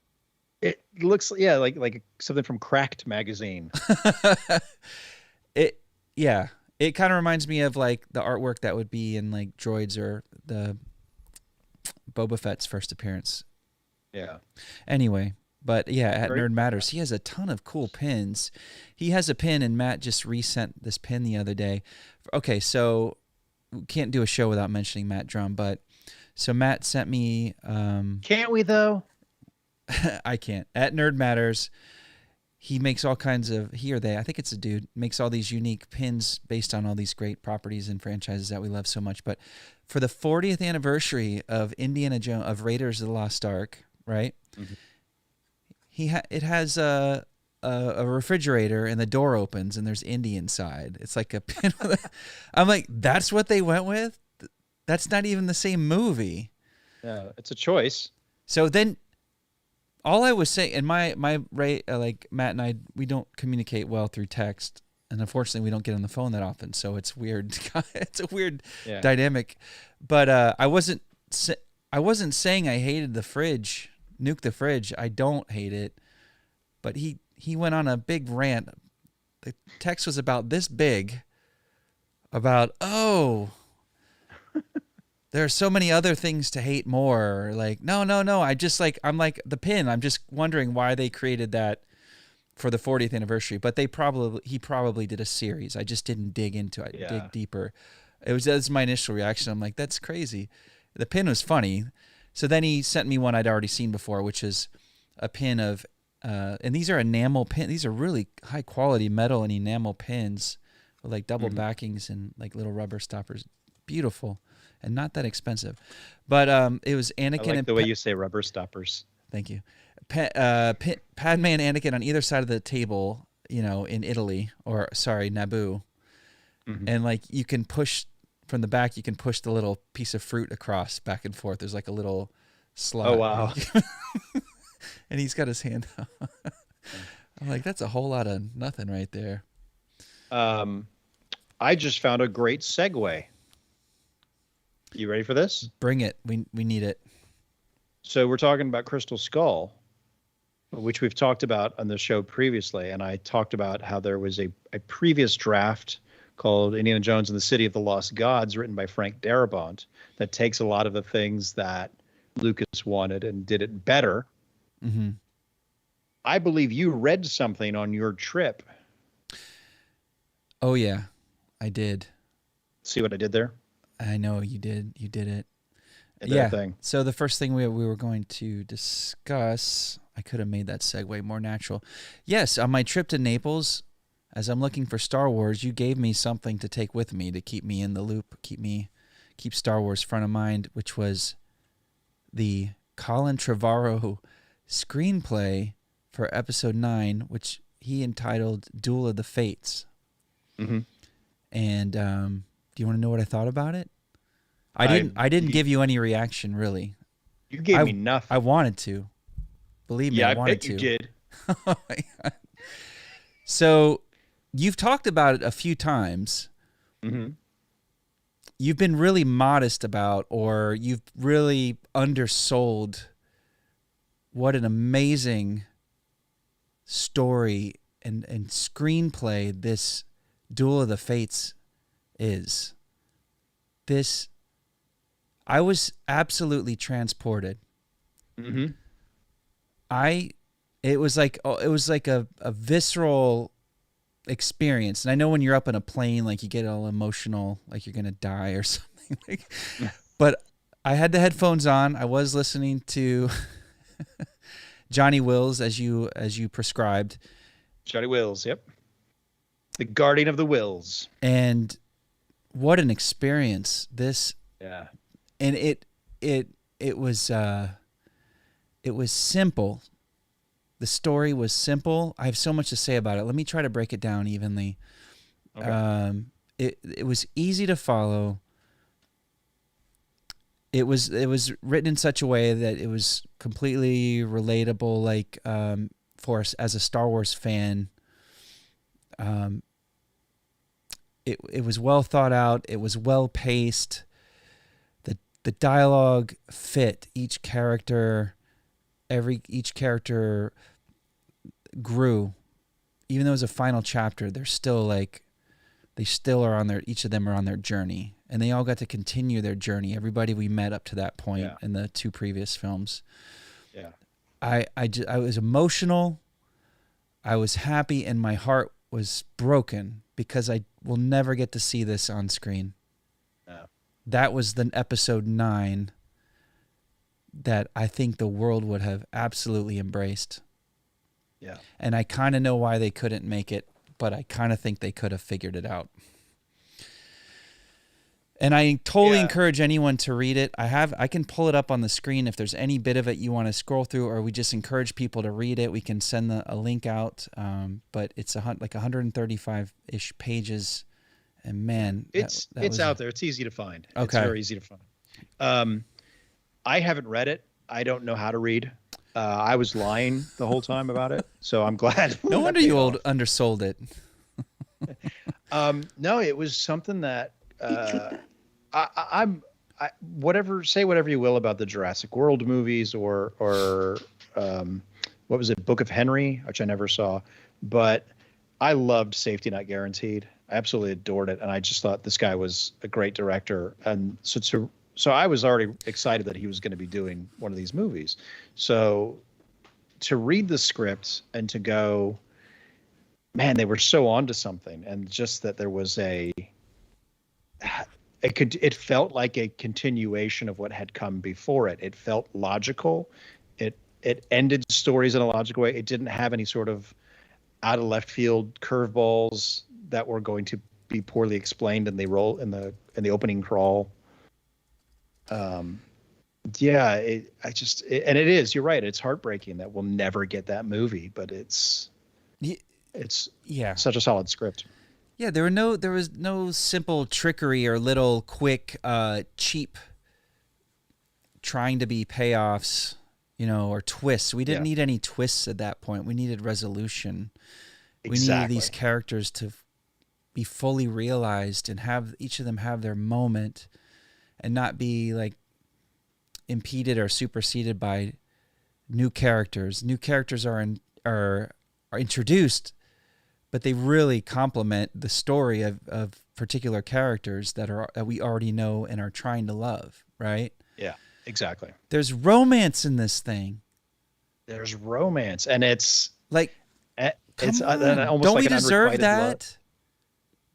[SPEAKER 14] It looks, yeah, like something from Cracked magazine.
[SPEAKER 13] It kind of reminds me of like the artwork that would be in like Droids or the Boba Fett's first appearance.
[SPEAKER 14] Yeah.
[SPEAKER 13] Anyway, but yeah, at Nerd Matters, he has a ton of cool pins. He has a pin, and Matt just resent this pin the other day. Okay, so we can't do a show without mentioning Matt Drum, but so Matt sent me.
[SPEAKER 14] Can't we though?
[SPEAKER 13] I can't. At Nerd Matters, he makes all kinds of, I think it's a dude, makes all these unique pins based on all these great properties and franchises that we love so much. But for the 40th anniversary of Indiana Jones, of Raiders of the Lost Ark, right? Mm-hmm. It has a refrigerator and the door opens and there's Indy inside. It's like a pin. I'm like, that's what they went with? That's not even the same movie.
[SPEAKER 14] Yeah, it's a choice.
[SPEAKER 13] So then, all I was saying, and my like Matt and I, we don't communicate well through text, and unfortunately, we don't get on the phone that often, so it's weird. It's a weird dynamic. But I wasn't saying I hated the fridge, nuke the fridge. I don't hate it, but he went on a big rant. The text was about this big, about there are so many other things to hate more. Like, no. I'm like the pin. I'm just wondering why they created that for the 40th anniversary. But he probably did a series. I just didn't dig into it, dig deeper. That's my initial reaction. I'm like, that's crazy. The pin was funny. So then he sent me one I'd already seen before, which is a pin of, and these are enamel pins. These are really high quality metal and enamel pins with like double backings and like little rubber stoppers. Beautiful. And not that expensive, but it was Anakin.
[SPEAKER 14] I like the way you say rubber stoppers.
[SPEAKER 13] Thank you. Padme and Anakin on either side of the table, in Italy, or sorry, Naboo, and like you can push from the back. You can push the little piece of fruit across back and forth. There's like a little slot.
[SPEAKER 14] Oh wow!
[SPEAKER 13] And he's got his hand out. I'm like, that's a whole lot of nothing right there.
[SPEAKER 14] I just found a great segue. You ready for this?
[SPEAKER 13] Bring it. We need it.
[SPEAKER 14] So we're talking about Crystal Skull, which we've talked about on the show previously. And I talked about how there was a previous draft called Indiana Jones and the City of the Lost Gods, written by Frank Darabont, that takes a lot of the things that Lucas wanted and did it better.
[SPEAKER 13] Mm-hmm.
[SPEAKER 14] I believe you read something on your trip.
[SPEAKER 13] Oh, yeah, I did.
[SPEAKER 14] See what I did there?
[SPEAKER 13] I know you did. You did it.
[SPEAKER 14] Yeah. Thing.
[SPEAKER 13] So the first thing we were going to discuss, I could have made that segue more natural. Yes, on my trip to Naples, as I'm looking for Star Wars, you gave me something to take with me to keep me in the loop, keep Star Wars front of mind, which was the Colin Trevorrow screenplay for Episode 9, which he entitled Duel of the Fates.
[SPEAKER 14] Mm-hmm.
[SPEAKER 13] And do you want to know what I thought about it? I didn't give you any reaction, really.
[SPEAKER 14] You gave me nothing.
[SPEAKER 13] I wanted to. Believe me, I wanted to.
[SPEAKER 14] Yeah, I bet you did.
[SPEAKER 13] Oh my God. So, you've talked about it a few times.
[SPEAKER 14] Mm-hmm.
[SPEAKER 13] You've been really modest about, or you've really undersold what an amazing story and screenplay this Duel of the Fates is. I was absolutely transported.
[SPEAKER 14] Mm-hmm.
[SPEAKER 13] It was like a visceral experience. And I know when you're up in a plane, like you get all emotional, like you're going to die or something. But I had the headphones on. I was listening to Johnny Wills as you prescribed.
[SPEAKER 14] Johnny Wills, yep. The guardian of the Wills.
[SPEAKER 13] And what an experience this.
[SPEAKER 14] Yeah.
[SPEAKER 13] And it was simple. The story was simple. I have so much to say about it. Let me try to break it down evenly. Okay. It was easy to follow. It was written in such a way that it was completely relatable, like for us as a Star Wars fan. It was well thought out. It was well paced. The dialogue fit each character. each character grew. Even though it was a final chapter, they're still like, they still are on each of them are on their journey, and they all got to continue their journey. Everybody we met up to that point in the 2 previous films.
[SPEAKER 14] Yeah.
[SPEAKER 13] I was emotional. I was happy, and my heart was broken because I will never get to see this on screen.
[SPEAKER 14] No.
[SPEAKER 13] That was the episode 9 that I think the world would have absolutely embraced.
[SPEAKER 14] Yeah.
[SPEAKER 13] And I kind of know why they couldn't make it, but I kind of think they could have figured it out. And I totally encourage anyone to read it. I can pull it up on the screen if there's any bit of it you want to scroll through, or we just encourage people to read it. We can send a link out, but it's like 135-ish pages, and man,
[SPEAKER 14] it's out there. It's easy to find.
[SPEAKER 13] Okay.
[SPEAKER 14] It's very easy to find. I haven't read it. I don't know how to read. I was lying the whole time about it, so I'm glad.
[SPEAKER 13] No wonder you undersold it.
[SPEAKER 14] No, it was something that say whatever you will about the Jurassic World movies or what was it, Book of Henry, which I never saw, but I loved Safety Not Guaranteed. I absolutely adored it, and I just thought this guy was a great director, and so I was already excited that he was going to be doing one of these movies. So to read the script and to go, man, they were so onto something, and just that there was it felt like a continuation of what had come before it. It felt logical. It ended stories in a logical way. It didn't have any sort of out of left field curveballs that were going to be poorly explained in the opening crawl. And it is, you're right. It's heartbreaking that we'll never get that movie, but it's such a solid script.
[SPEAKER 13] Yeah, there was no simple trickery or little quick, cheap trying to be payoffs, or twists. We didn't need any twists at that point. We needed resolution.
[SPEAKER 14] Exactly.
[SPEAKER 13] We needed these characters to be fully realized and have each of them have their moment and not be like impeded or superseded by new characters. New characters are introduced, but they really complement the story of particular characters that we already know and are trying to love, right?
[SPEAKER 14] Yeah, exactly.
[SPEAKER 13] There's romance in this thing.
[SPEAKER 14] There's romance, and it's
[SPEAKER 13] like,
[SPEAKER 14] it's
[SPEAKER 13] almost
[SPEAKER 14] don't
[SPEAKER 13] we
[SPEAKER 14] like
[SPEAKER 13] deserve that?
[SPEAKER 14] Love.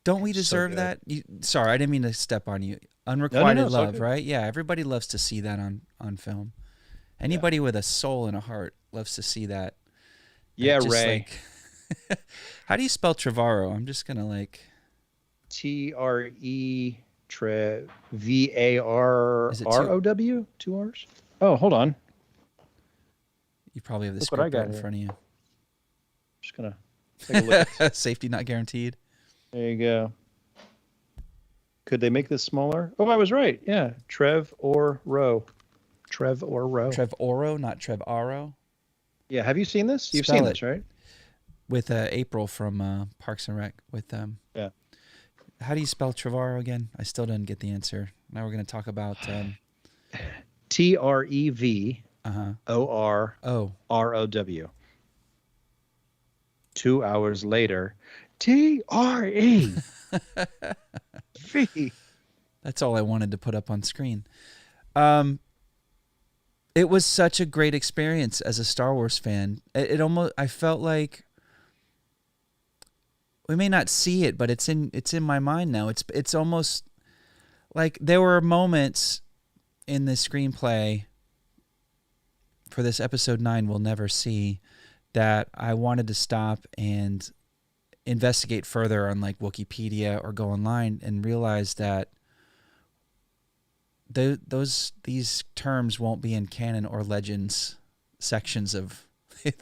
[SPEAKER 13] Don't we deserve that? Sorry, I didn't mean to step on you. Unrequited love, right? Yeah, everybody loves to see that on film. Anybody with a soul and a heart loves to see that.
[SPEAKER 14] Yeah,
[SPEAKER 13] Ray. How do you spell Trevorrow? I'm just gonna
[SPEAKER 14] TREVARROW, 2 R's. Oh, hold on.
[SPEAKER 13] You probably have the script right in front of you.
[SPEAKER 14] Just gonna take a look.
[SPEAKER 13] Safety Not Guaranteed.
[SPEAKER 14] There you go. Could they make this smaller? Oh, I was right. Yeah, Trev or Row.
[SPEAKER 13] Trevorrow, not Trevorrow.
[SPEAKER 14] Yeah, have you seen this? You've
[SPEAKER 13] Spell
[SPEAKER 14] seen
[SPEAKER 13] it.
[SPEAKER 14] this, right?
[SPEAKER 13] With April from Parks and Rec. With
[SPEAKER 14] yeah.
[SPEAKER 13] How do you spell Trevorrow again? I still didn't get the answer. Now we're going to talk about
[SPEAKER 14] TREVORROW. 2 hours later, TREV.
[SPEAKER 13] That's all I wanted to put up on screen. It was such a great experience as a Star Wars fan. I felt like we may not see it, but it's in my mind now. It's almost like there were moments in the screenplay for this episode 9 we'll never see that I wanted to stop and investigate further on like Wikipedia or go online and realize that these terms won't be in canon or legends sections of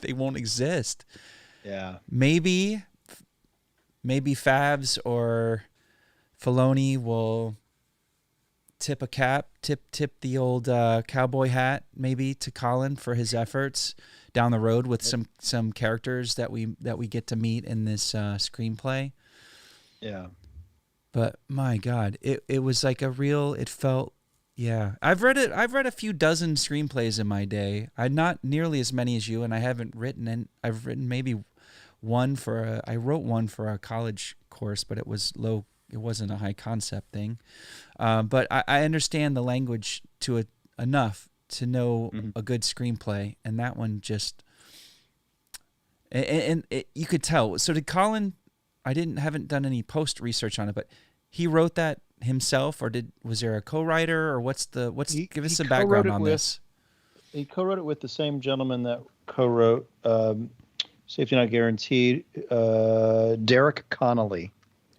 [SPEAKER 13] they won't exist.
[SPEAKER 14] Yeah.
[SPEAKER 13] Maybe Favs or Filoni will tip the old cowboy hat maybe to Colin for his efforts down the road with some characters that we get to meet in this screenplay.
[SPEAKER 14] Yeah.
[SPEAKER 13] But my God, it was like it felt Yeah, I've read it. I've read a few dozen screenplays in my day. I not nearly as many as you, and I haven't written. And I've written maybe one for. I wrote one for a college course, but it was low. It wasn't a high concept thing. But I understand the language to enough to know a good screenplay, and that one just. And you could tell. So did Colin? I haven't done any post research on it, but he wrote that himself, or was there a co-writer, or give us some background on this.
[SPEAKER 14] He co-wrote it with the same gentleman that co-wrote Safety Not Guaranteed, Derek Connolly.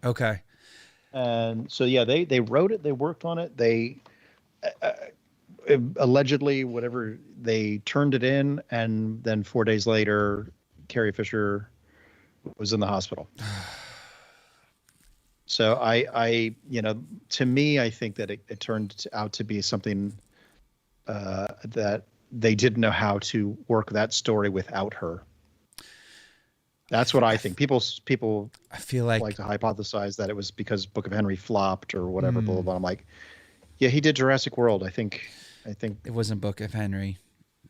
[SPEAKER 13] Okay.
[SPEAKER 14] And so yeah, they wrote it, they worked on it, they allegedly whatever, they turned it in, and then 4 days later Carrie Fisher was in the hospital. So I to me, I think that it turned out to be something that they didn't know how to work that story without her. That's what I think. People
[SPEAKER 13] I feel like
[SPEAKER 14] to hypothesize that it was because Book of Henry flopped or whatever. Blah, blah, blah. I'm like, yeah, he did Jurassic World. I think
[SPEAKER 13] it wasn't Book of Henry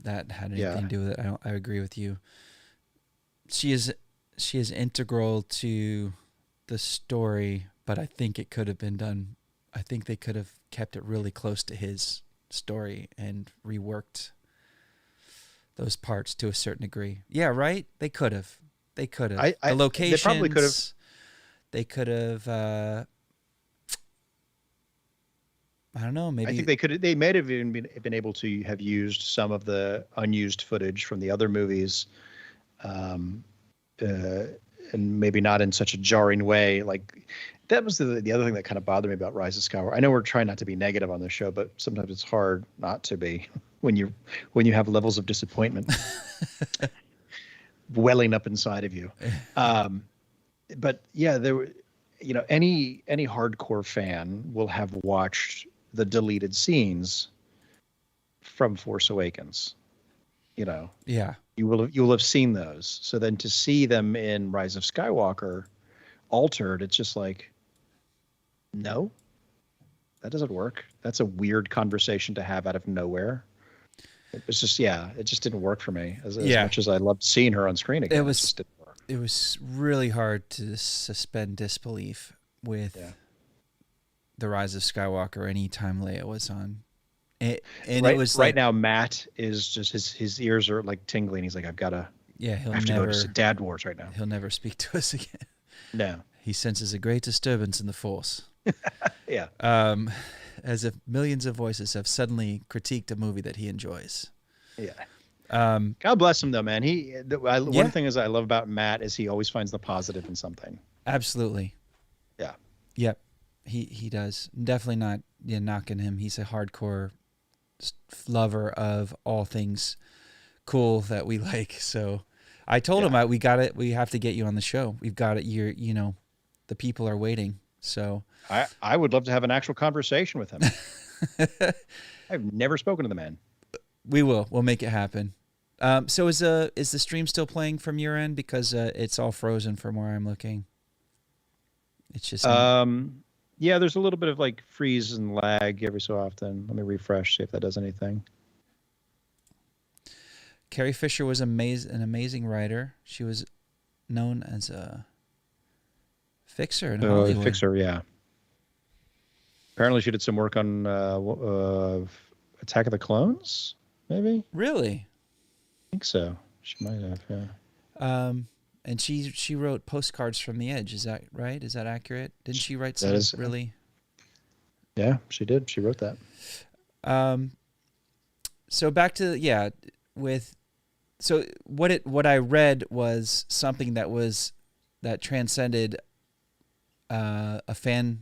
[SPEAKER 13] that had anything to do with it. I agree with you. She is integral to the story, but I think it could have been done. I think they could have kept it really close to his story and reworked those parts to a certain degree. Yeah, right? They could have. The locations. They probably could have. They could have. I don't know. Maybe
[SPEAKER 14] I think they could. They may have even been able to have used some of the unused footage from the other movies. And maybe not in such a jarring way. Like that was the other thing that kind of bothered me about Rise of Skywalker. I know we're trying not to be negative on this show, but sometimes it's hard not to be when you have levels of disappointment welling up inside of you. But yeah, there were, any hardcore fan will have watched the deleted scenes from Force Awakens.
[SPEAKER 13] Yeah.
[SPEAKER 14] You will have seen those. So then to see them in Rise of Skywalker altered, it's just like, no, that doesn't work. That's a weird conversation to have out of nowhere. It was just, it just didn't work for me as much as I loved seeing her on screen again. It just didn't work.
[SPEAKER 13] It was really hard to suspend disbelief with the Rise of Skywalker anytime Leia was on. It was
[SPEAKER 14] right now, Matt is just his ears are like tingling. He's like, I have to go to Dad Wars right now.
[SPEAKER 13] He'll never speak to us again.
[SPEAKER 14] No,
[SPEAKER 13] he senses a great disturbance in the Force.
[SPEAKER 14] Yeah.
[SPEAKER 13] As if millions of voices have suddenly critiqued a movie that he enjoys.
[SPEAKER 14] Yeah. God bless him though, man. One thing I love about Matt is he always finds the positive in something.
[SPEAKER 13] Absolutely.
[SPEAKER 14] Yeah.
[SPEAKER 13] Yep. He does. Definitely not knocking him. He's a hardcore lover of all things cool that we like. So I told him we have to get you on the show. We've got it. The people are waiting. So
[SPEAKER 14] I would love to have an actual conversation with him. I've never spoken to the man.
[SPEAKER 13] We'll make it happen. So is the stream still playing from your end? Because it's all frozen from where I'm looking. It's just
[SPEAKER 14] yeah, there's a little bit of like freeze and lag every so often. Let me refresh, see if that does anything.
[SPEAKER 13] Carrie Fisher was an amazing writer. She was known as a fixer in Hollywood.
[SPEAKER 14] Fixer, yeah. Apparently she did some work on Attack of the Clones, maybe?
[SPEAKER 13] Really?
[SPEAKER 14] I think so. She might have, yeah.
[SPEAKER 13] And she wrote Postcards from the Edge. Is that right? Is that accurate? Didn't she write some really?
[SPEAKER 14] Yeah, she did. She wrote that.
[SPEAKER 13] So back to so what I read was something that transcended a fan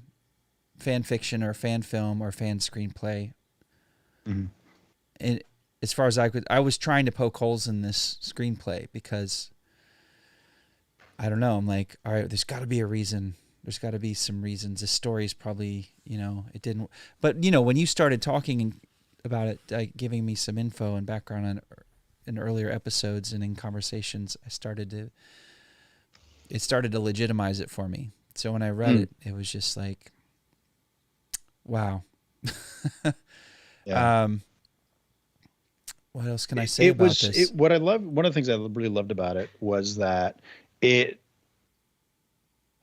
[SPEAKER 13] fiction or fan film or fan screenplay.
[SPEAKER 14] Mm-hmm.
[SPEAKER 13] And as far as I was trying to poke holes in this screenplay because I don't know. I'm like, all right, there's got to be a reason. There's got to be some reasons. This story's probably, it didn't. But, when you started talking about it, giving me some info and background in earlier episodes and in conversations, it started to legitimize it for me. So when I read it, it was just like, wow.
[SPEAKER 14] Yeah.
[SPEAKER 13] What else can I say about this?
[SPEAKER 14] One of the things I really loved about it was that it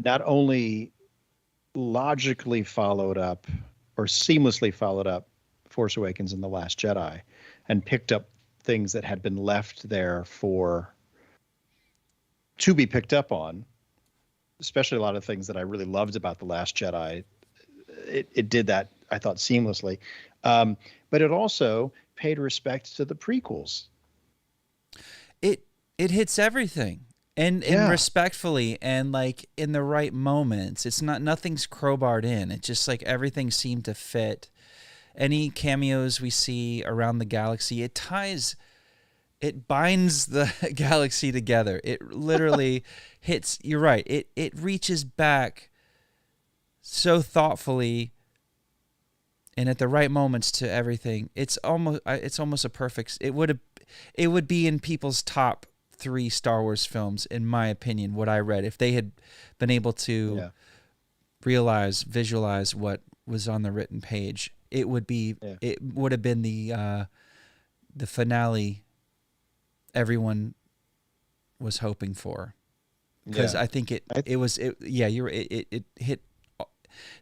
[SPEAKER 14] not only logically followed up or seamlessly followed up Force Awakens and The Last Jedi and picked up things that had been left there to be picked up on, especially a lot of things that I really loved about The Last Jedi. It did that, I thought, seamlessly. But it also paid respect to the prequels.
[SPEAKER 13] It hits everything and respectfully and like in the right moments. It's nothing's crowbarred in. It's just like everything seemed to fit. Any cameos we see around the galaxy, it binds the galaxy together. It literally hits, you're right. It reaches back so thoughtfully and at the right moments to everything. It's almost a perfect. It would be in people's top 3 Star Wars films, in my opinion. What I read, if they had been able to visualize what was on the written page, it would be. Yeah. It would have been the finale everyone was hoping for, because I think it hit.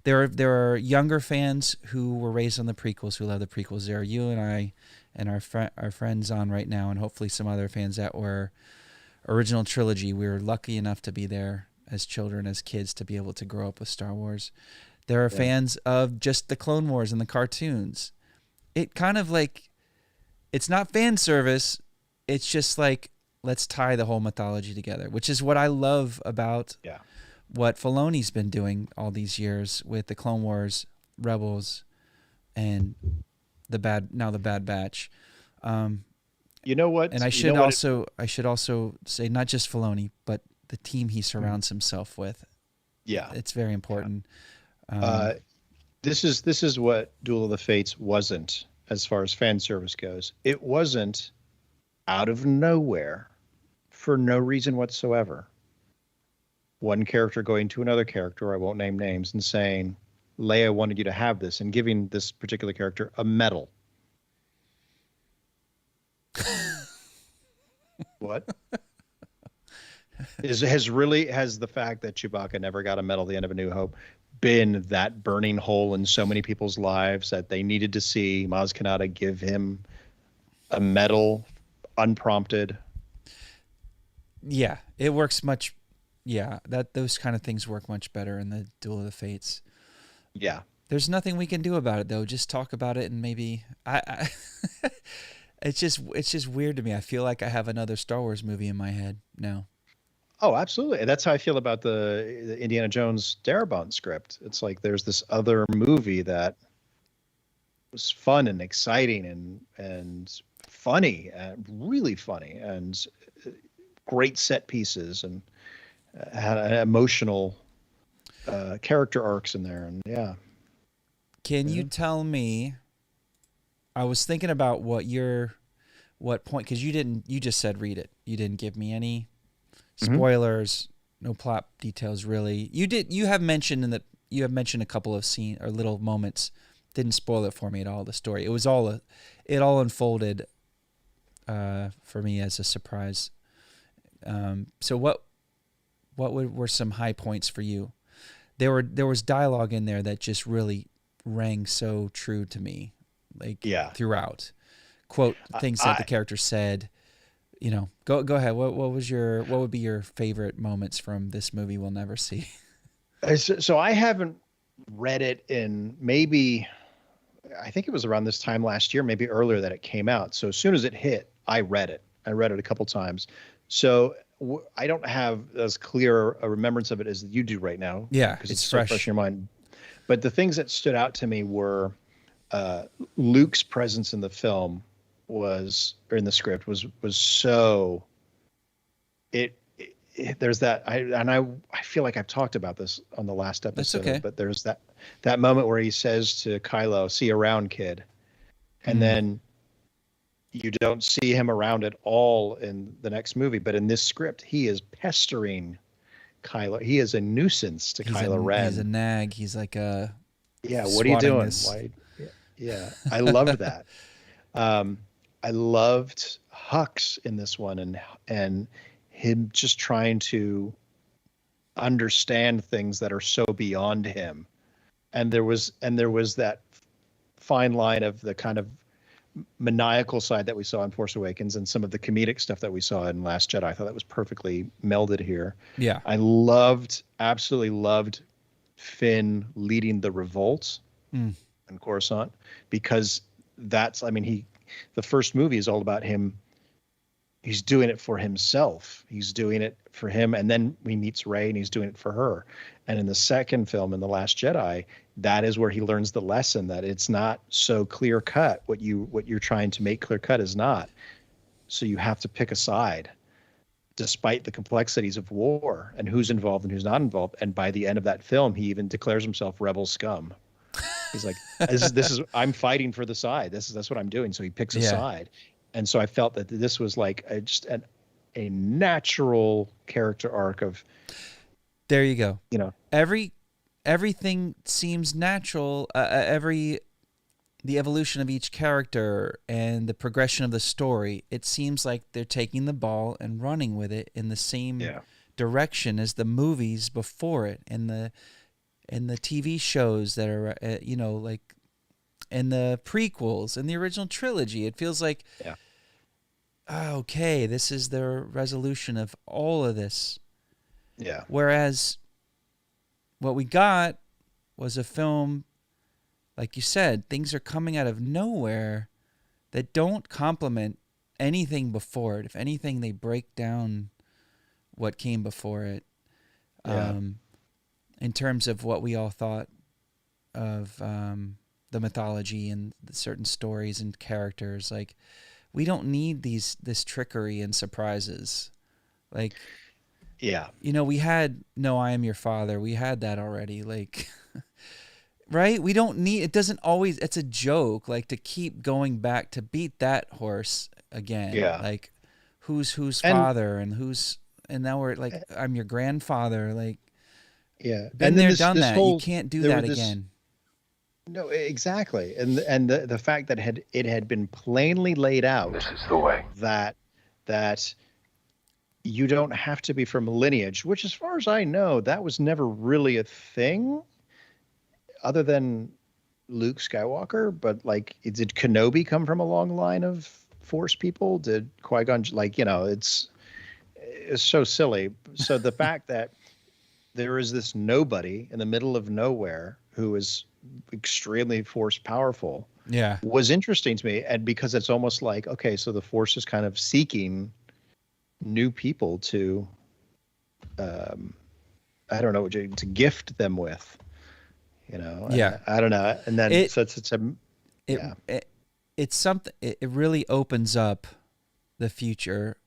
[SPEAKER 13] There are younger fans who were raised on the prequels who love the prequels. There are you and I and our friends on right now, and hopefully some other fans that were original trilogy. We were lucky enough to be there as children, as kids, to be able to grow up with Star Wars. There are fans of just the Clone Wars and the cartoons. It kind of like, it's not fan service. It's just like, let's tie the whole mythology together, which is what I love about what Filoni's been doing all these years with the Clone Wars, Rebels, and the Bad Batch.
[SPEAKER 14] You know what?
[SPEAKER 13] And I should also say, not just Filoni, but the team he surrounds himself with.
[SPEAKER 14] Yeah,
[SPEAKER 13] it's very important.
[SPEAKER 14] This is what Duel of the Fates wasn't, as far as fan service goes. It wasn't out of nowhere, for no reason whatsoever, one character going to another character, I won't name names, and saying, Leia wanted you to have this, and giving this particular character a medal. What? Has the fact that Chewbacca never got a medal at the end of A New Hope been that burning hole in so many people's lives that they needed to see Maz Kanata give him a medal unprompted?
[SPEAKER 13] Yeah, it works much. Yeah, those kind of things work much better in the Duel of the Fates.
[SPEAKER 14] Yeah,
[SPEAKER 13] there's nothing we can do about it though. Just talk about it, and maybe I it's just weird to me. I feel like I have another Star Wars movie in my head now.
[SPEAKER 14] Oh, absolutely. And that's how I feel about the Indiana Jones Darabont script. It's like there's this other movie that was fun and exciting and funny, really funny, and great set pieces, and had emotional character arcs in there. And
[SPEAKER 13] Can you tell me? I was thinking about what point, because you just said read it. You didn't give me any spoilers, no plot details really. You have mentioned a couple of scene or little moments. Didn't spoil it for me at all, the story. It was all unfolded for me as a surprise. So what were some high points for you? There was dialogue in there that just really rang so true to me, throughout. Quote things that the character said. Go ahead. What would be your favorite moments from this movie we'll never see?
[SPEAKER 14] So I haven't read it in maybe, I think it was around this time last year, maybe earlier, that it came out. So as soon as it hit, I read it. I read it a couple times. So I don't have as clear a remembrance of it as you do right now.
[SPEAKER 13] Yeah,
[SPEAKER 14] because it's so fresh in your mind. But the things that stood out to me were Luke's presence in the film in the script was so there's that I feel like I've talked about this on the last episode.
[SPEAKER 13] That's okay.
[SPEAKER 14] But there's that moment where he says to Kylo, "See you around, kid," and then you don't see him around at all in the next movie. But in this script, he is pestering Kylo. He is a nuisance to Kylo Ren.
[SPEAKER 13] He's a nag. He's like a
[SPEAKER 14] what are you doing?
[SPEAKER 13] This.
[SPEAKER 14] Why? Yeah, I loved that. I loved Hux in this one, and him just trying to understand things that are so beyond him. And there was that fine line of the kind of maniacal side that we saw in Force Awakens and some of the comedic stuff that we saw in Last Jedi. I thought that was perfectly melded here.
[SPEAKER 13] Yeah.
[SPEAKER 14] I absolutely loved Finn leading the revolt in Coruscant, because the first movie is all about him. He's doing it for himself. He's doing it for him. And then he meets Rey and he's doing it for her. And in the second film, in The Last Jedi, that is where he learns the lesson that it's not so clear cut. What you're trying to make clear cut is not. So you have to pick a side, despite the complexities of war and who's involved and who's not involved. And by the end of that film, he even declares himself rebel scum. He's like, this is I'm fighting for the side. That's what I'm doing. So he picks a side. And so I felt that this was like a natural character arc of.
[SPEAKER 13] There you go. Everything seems natural. The evolution of each character and the progression of the story. It seems like they're taking the ball and running with it in the same direction as the movies before it, and the TV shows that are like. And the prequels and the original trilogy. It feels like, okay, this is the resolution of all of this.
[SPEAKER 14] Yeah.
[SPEAKER 13] Whereas what we got was a film, like you said, things are coming out of nowhere that don't complement anything before it. If anything, they break down what came before it. In terms of what we all thought of the mythology and the certain stories and characters. Like, we don't need this trickery and surprises. Like, we had No, I Am Your Father. We had that already. Like, right? We don't need, it doesn't always, it's a joke, like, to keep going back to beat that horse again.
[SPEAKER 14] Yeah.
[SPEAKER 13] Like, who's father and now we're like, I'm your grandfather. Like, been there, done that. You can't do that again.
[SPEAKER 14] No, exactly. And the fact that it had been plainly laid out.
[SPEAKER 1] This is the way.
[SPEAKER 14] That you don't have to be from a lineage, which, as far as I know, that was never really a thing other than Luke Skywalker. But like, did Kenobi come from a long line of Force people? Did Qui-Gon, it's so silly. So the fact that there is this nobody in the middle of nowhere who is extremely Force powerful was interesting to me. And because it's almost like, okay, so the Force is kind of seeking new people to I don't know, to gift them with, I don't know. And then it's something, it really opens up the future.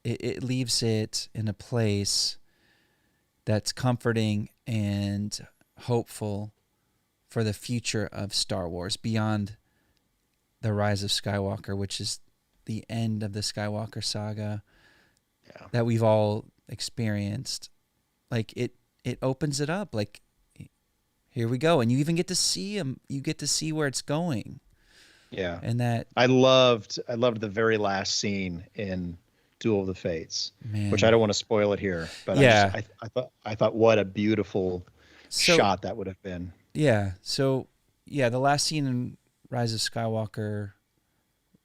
[SPEAKER 14] It leaves it in a place that's comforting and hopeful for the future of Star Wars beyond the Rise of Skywalker, which is the end of the Skywalker saga that we've all experienced. Like, it opens it up. Like, here we go. And you even get to see them. You get to see where it's going. Yeah. And that I loved the very last scene in Duel of the Fates, which I don't want to spoil it here, but I thought what a beautiful shot that would have been. Yeah. So, the last scene in Rise of Skywalker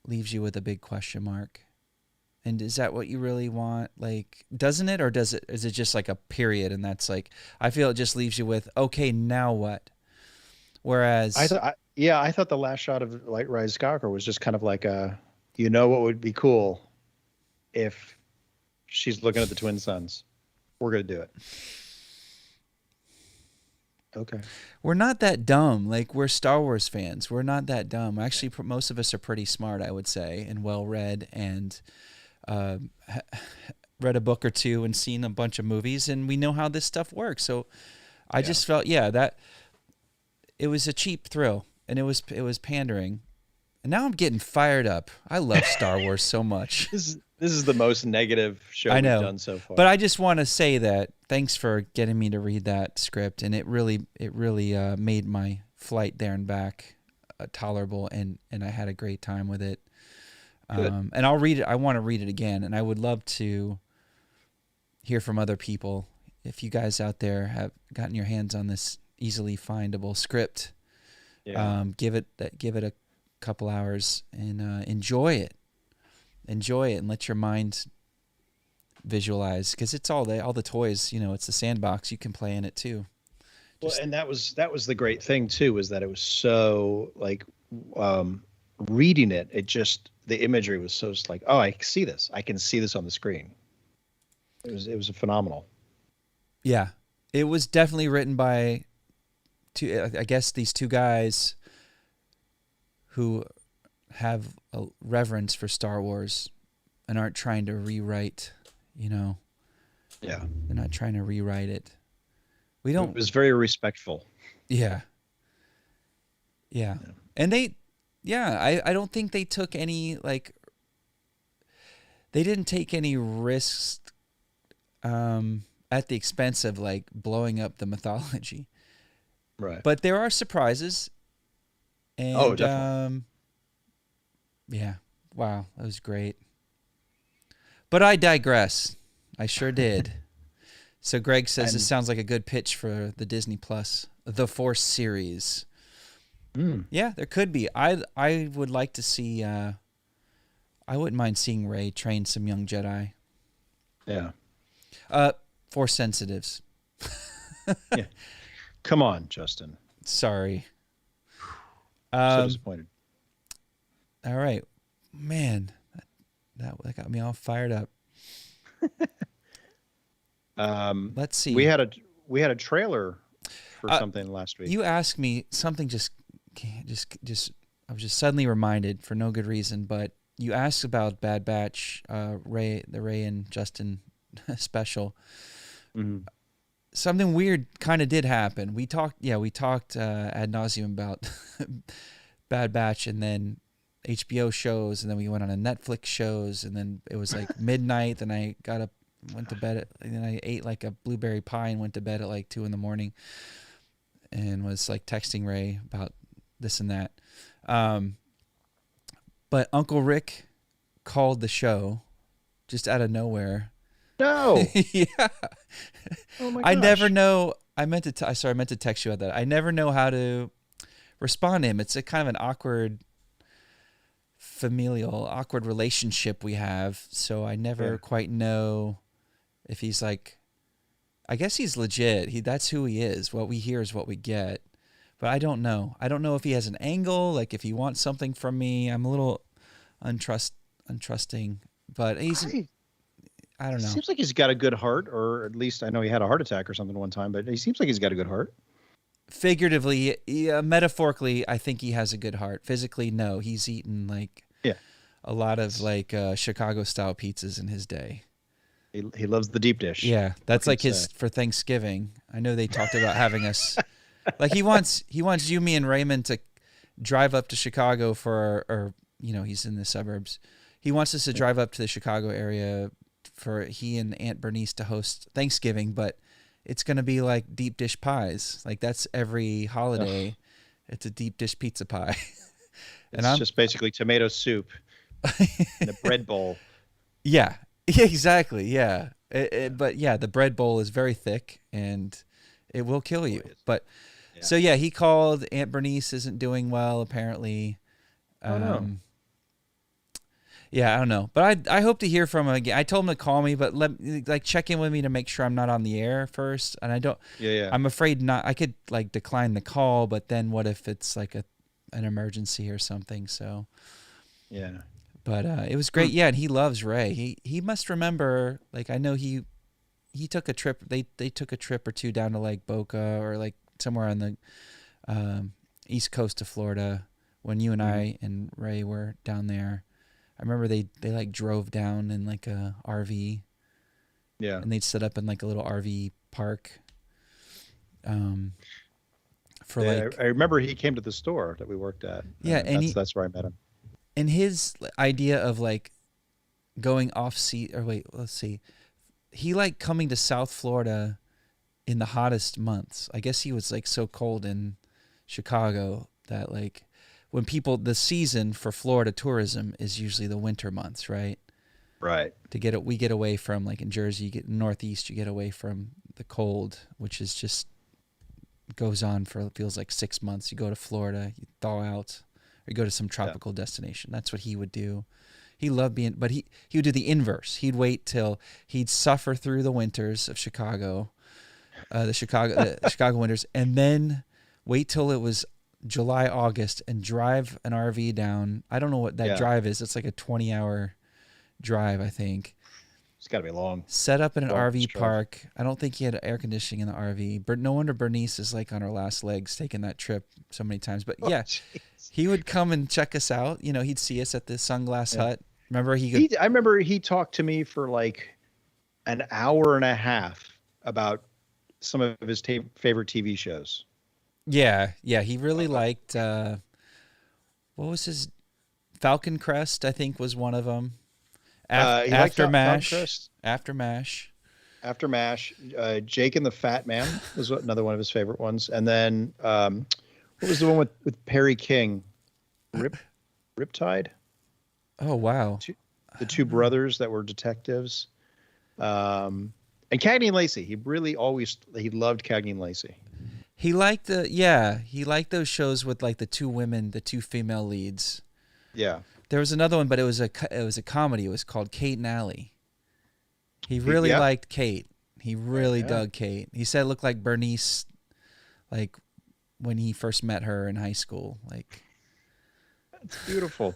[SPEAKER 14] leaves you with a big question mark. And is that what you really want? Like, doesn't it, or is it just like a period? And that's like, I feel it just leaves you with, okay, now what? Whereas I thought the last shot of Rise of Skywalker was just kind of like what would be cool if she's looking at the twin suns. We're going to do it. Okay. We're not that dumb. Like, we're Star Wars fans. We're not that dumb. Actually, most of us are pretty smart, I would say, and well-read, and read a book or two and seen a bunch of movies, and we know how this stuff works. So I just felt, that it was a cheap thrill, and it was pandering. And now I'm getting fired up. I love Star Wars so much. This is the most negative show we've done so far. But I just want to say that thanks for getting me to read that script, and it really made my flight there and back
[SPEAKER 13] tolerable, and I had a great time with it.
[SPEAKER 14] Good.
[SPEAKER 13] And I'll read it. I want to read it again, and I would love to hear from other people. If you guys out there have gotten your hands on this easily findable script, give it a couple hours and enjoy it, and let your mind visualize, because it's all the toys. It's the sandbox. You can play in it too.
[SPEAKER 14] Well, and that was the great thing too, was that it was so like reading it. It just, the imagery was so like, oh, I see this. I can see this on the screen. It was a phenomenal.
[SPEAKER 13] Yeah, it was definitely written by I guess these two guys who have a reverence for Star Wars and aren't trying to rewrite, Yeah. They're not trying to rewrite it. It
[SPEAKER 14] was very respectful.
[SPEAKER 13] Yeah. And I don't think they took any, they didn't take any risks at the expense of blowing up the mythology.
[SPEAKER 14] Right.
[SPEAKER 13] But there are surprises. And,
[SPEAKER 14] definitely.
[SPEAKER 13] Yeah. Wow. That was great. But I digress. I sure did. So Greg says this sounds like a good pitch for the Disney Plus, The Force series. Yeah, there could be. I would like to see, I wouldn't mind seeing Rey train some young Jedi.
[SPEAKER 14] Yeah.
[SPEAKER 13] Force sensitives.
[SPEAKER 14] Yeah. Come on, Justin.
[SPEAKER 13] Sorry.
[SPEAKER 14] So disappointed.
[SPEAKER 13] All right. Man, that got me all fired up. Let's see.
[SPEAKER 14] We had a trailer for something last week.
[SPEAKER 13] You asked me something just I was just suddenly reminded for no good reason, but you asked about Bad Batch, the Rey and Justin special.
[SPEAKER 14] Mm-hmm.
[SPEAKER 13] Something weird kind of did happen. We talked ad nauseum about Bad Batch, and then HBO shows, and then we went on a Netflix shows, and then it was midnight, and I got up, went to bed, and then I ate a blueberry pie and went to bed at 2 a.m. and was texting Ray about this and that. But Uncle Rick called the show just out of nowhere.
[SPEAKER 14] No.
[SPEAKER 13] Yeah.
[SPEAKER 14] Oh my gosh.
[SPEAKER 13] I never know. I meant to text you about that. I never know how to respond to him. It's a kind of an awkward relationship we have. So I never quite know if he's I guess he's legit. That's who he is. What we hear is what we get. But I don't know. I don't know if he has an angle, if he wants something from me. I'm a little untrusting. But I don't know.
[SPEAKER 14] Seems like he's got a good heart, or at least I know he had a heart attack or something one time, but he seems like he's got a good heart.
[SPEAKER 13] Figuratively, metaphorically, I think he has a good heart. Physically, no. He's eaten a lot of Chicago-style pizzas in his day.
[SPEAKER 14] He loves the deep dish.
[SPEAKER 13] Yeah, that's his for Thanksgiving. I know they talked about having us. He wants you, me, and Raymond to drive up to Chicago he's in the suburbs. He wants us to drive up to the Chicago area for he and Aunt Bernice to host Thanksgiving, but it's going to be deep dish pies. That's every holiday. It's a deep dish pizza pie.
[SPEAKER 14] And it's just basically tomato soup in a bread bowl.
[SPEAKER 13] Yeah, exactly. Yeah. But yeah, the bread bowl is very thick and it will kill you. But so yeah, he called. Aunt Bernice isn't doing well, apparently.
[SPEAKER 14] Oh no.
[SPEAKER 13] Yeah, I don't know, but I hope to hear from him again. I told him to call me, but check in with me to make sure I'm not on the air first. And I don't.
[SPEAKER 14] Yeah.
[SPEAKER 13] I'm afraid not. I could decline the call, but then what if it's an emergency or something? So.
[SPEAKER 14] Yeah.
[SPEAKER 13] But it was great. Yeah, and he loves Rey. He must remember. I know he took a trip. They took a trip or two down to Boca or somewhere on the east coast of Florida when you and I and Rey were down there. I remember they drove down in a RV.
[SPEAKER 14] Yeah.
[SPEAKER 13] And they'd set up in a little RV park. I
[SPEAKER 14] remember he came to the store that we worked at.
[SPEAKER 13] Yeah, and
[SPEAKER 14] that's where I met him.
[SPEAKER 13] And his idea of going off let's see. He coming to South Florida in the hottest months. I guess he was so cold in Chicago that when people, the season for Florida tourism is usually the winter months, right?
[SPEAKER 14] Right.
[SPEAKER 13] We get away from, like in Jersey, you get Northeast, you get away from the cold, which is just goes on for, it feels like 6 months. You go to Florida, you thaw out, or you go to some tropical destination. That's what he would do. He loved being, but he would do the inverse. He'd wait till he'd suffer through the winters of Chicago, the Chicago winters, and then wait till it was July, August, and drive an RV down. I don't know what that drive is. It's like a 20-hour drive, I think.
[SPEAKER 14] It's got to be long.
[SPEAKER 13] Set up in an RV
[SPEAKER 14] drive.
[SPEAKER 13] park. I don't think he had air conditioning in the RV. But no wonder Bernice is like on her last legs taking that trip so many times. But yeah, he would come and check us out. You know, he'd see us at the Sunglass Hut. Remember
[SPEAKER 14] I remember he talked to me for like an hour and a half about some of his favorite TV shows.
[SPEAKER 13] Yeah. He really liked, what was his, Falcon Crest, I think was one of them. After MASH. Jake and the Fat Man was
[SPEAKER 14] another one of his favorite ones. And then what was the one with Perry King? Riptide?
[SPEAKER 13] Oh, wow.
[SPEAKER 14] The two brothers that were detectives. And Cagney and Lacey. He loved Cagney and Lacey.
[SPEAKER 13] He liked those shows with like the two female leads.
[SPEAKER 14] Yeah.
[SPEAKER 13] There was another one, but it was a comedy. It was called Kate and Allie. He really liked Kate. He really dug Kate. He said it looked like Bernice, like when he first met her in high school. Like,
[SPEAKER 14] it's beautiful.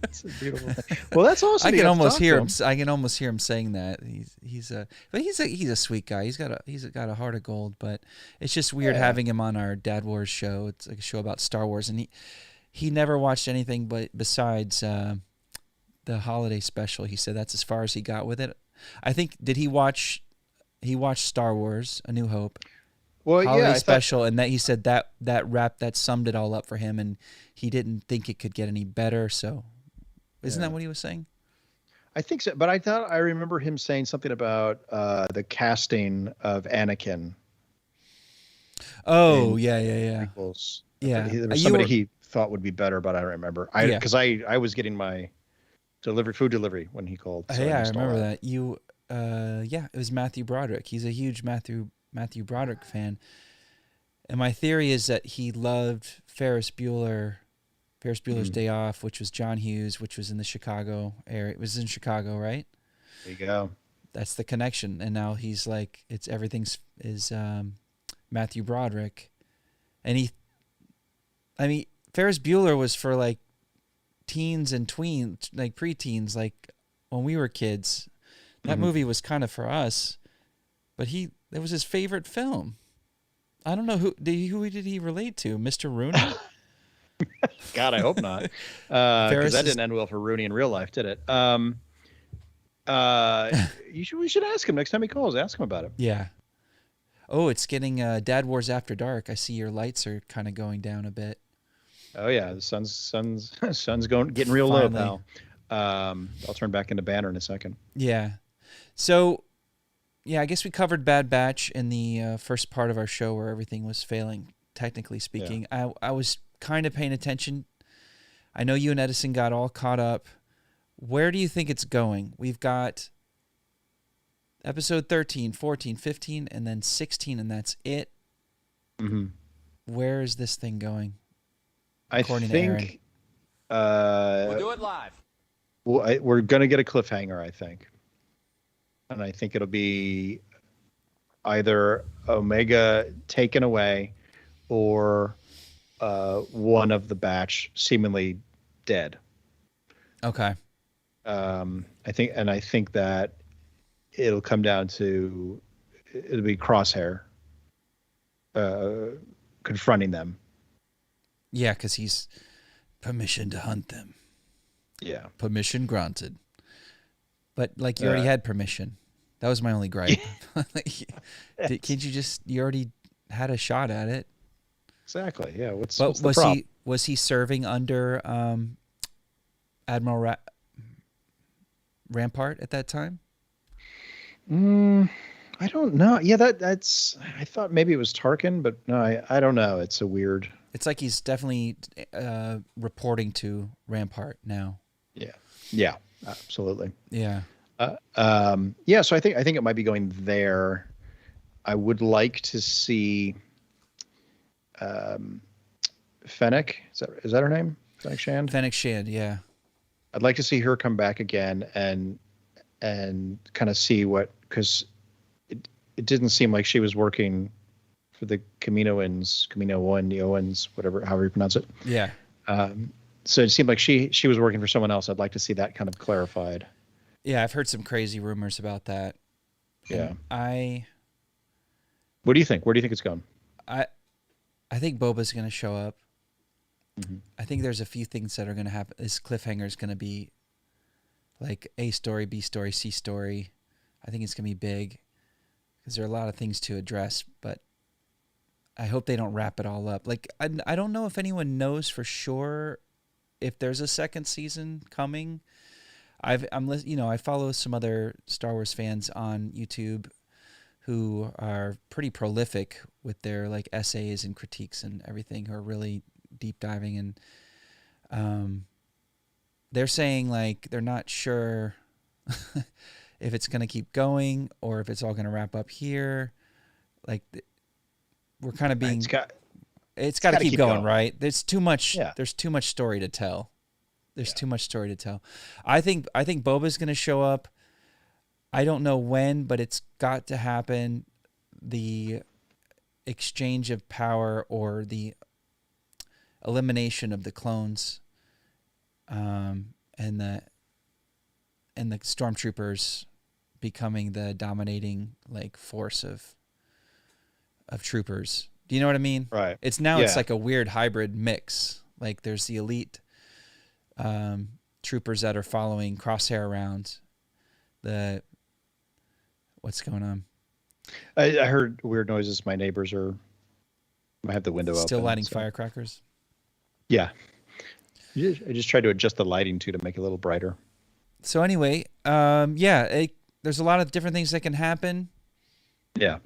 [SPEAKER 14] It's a beautiful thing. Well, that's awesome.
[SPEAKER 13] I can almost hear him. I can almost hear him saying that. He's a sweet guy. He's got a heart of gold. But it's just weird having him on our Dad Wars show. It's like a show about Star Wars, and he never watched anything besides the holiday special. He said that's as far as he got with it. I think he watched Star Wars: A New Hope.
[SPEAKER 14] Well,
[SPEAKER 13] holiday special, and that he said that summed it all up for him, and he didn't think it could get any better. So, isn't that what he was saying?
[SPEAKER 14] I think so, but I remember him saying something about the casting of Anakin.
[SPEAKER 13] Oh, yeah.
[SPEAKER 14] Prequels.
[SPEAKER 13] Yeah,
[SPEAKER 14] there was somebody he thought would be better, but I don't remember. Because I was getting my food delivery when he called. So
[SPEAKER 13] I remember that. It was Matthew Broderick. He's a huge Matthew Broderick fan. And my theory is that he loved Ferris Bueller's Day Off, which was John Hughes, which was in the Chicago area. It was in Chicago, right?
[SPEAKER 14] There you go.
[SPEAKER 13] That's the connection. And now he's like, everything's Matthew Broderick. And Ferris Bueller was for like teens and tweens, like preteens, like when we were kids. That movie was kind of for us, but it was his favorite film. I don't know who did he relate to? Mr. Rooney?
[SPEAKER 14] God, I hope not. Because that didn't end well for Rooney in real life, did it? We should ask him next time he calls. Ask him about it.
[SPEAKER 13] Yeah. Oh, it's getting Dad Wars After Dark. I see your lights are kind of going down a bit.
[SPEAKER 14] Oh yeah, the sun's getting real low now. I'll turn back into Banner in a second.
[SPEAKER 13] Yeah. So, I guess we covered Bad Batch in the first part of our show where everything was failing, technically speaking. Yeah. I was kind of paying attention. I know you and Edison got all caught up. Where do you think it's going? We've got episode 13, 14, 15, and then 16, and that's it.
[SPEAKER 14] Mm-hmm.
[SPEAKER 13] Where is this thing going?
[SPEAKER 14] I think
[SPEAKER 10] we'll do it live.
[SPEAKER 14] We're going to get a cliffhanger, I think. And I think it'll be either Omega taken away or one of the batch seemingly dead.
[SPEAKER 13] Okay.
[SPEAKER 14] I think that it'll come down to it'll be Crosshair confronting them.
[SPEAKER 13] Yeah, because he's permission to hunt them.
[SPEAKER 14] Yeah.
[SPEAKER 13] Permission granted. But like you already had permission. That was my only gripe. Can't you you already had a shot at it?
[SPEAKER 14] Exactly. Yeah. What's the problem?
[SPEAKER 13] Was he serving under Admiral Rampart at that time?
[SPEAKER 14] I don't know. Yeah, that's. I thought maybe it was Tarkin, but no, I don't know. It's a weird
[SPEAKER 13] It's like he's definitely reporting to Rampart now.
[SPEAKER 14] Yeah, absolutely.
[SPEAKER 13] Yeah.
[SPEAKER 14] Yeah, so I think it might be going there. I would like to see Fennec. Is that her name? Fennec Shand?
[SPEAKER 13] Fennec Shand, yeah.
[SPEAKER 14] I'd like to see her come back again and kind of see because it didn't seem like she was working for the Kaminoans, whatever, however you pronounce it.
[SPEAKER 13] Yeah.
[SPEAKER 14] So it seemed like she was working for someone else. I'd like to see that kind of clarified.
[SPEAKER 13] Yeah, I've heard some crazy rumors about that.
[SPEAKER 14] Yeah.
[SPEAKER 13] What
[SPEAKER 14] do you think? Where do you think it's going?
[SPEAKER 13] I think Boba's going to show up.
[SPEAKER 14] Mm-hmm.
[SPEAKER 13] I think there's a few things that are going to happen. This cliffhanger is going to be like A story, B story, C story. I think it's going to be big because there are a lot of things to address, but I hope they don't wrap it all up. Like, I don't know if anyone knows for sure if there's a second season coming. I follow some other Star Wars fans on YouTube who are pretty prolific with their like essays and critiques and everything, who are really deep diving, and they're saying like they're not sure if it's going to keep going or if it's all going to wrap up here. Like we're kind of being it's got to keep going, right? There's too much. Yeah. There's too much story to tell. There's too much story to tell. I think Boba's going to show up. I don't know when, but it's got to happen. The exchange of power or the elimination of the clones, and the stormtroopers becoming the dominating like force of troopers. Do you know what I mean?
[SPEAKER 14] Right.
[SPEAKER 13] It's like a weird hybrid mix. Like there's the elite troopers that are following Crosshair around. What's going on?
[SPEAKER 14] I heard weird noises. My neighbors I have the window open.
[SPEAKER 13] Still lighting firecrackers?
[SPEAKER 14] Yeah. I just tried to adjust the lighting to make it a little brighter.
[SPEAKER 13] So anyway, there's a lot of different things that can happen.
[SPEAKER 14] Yeah.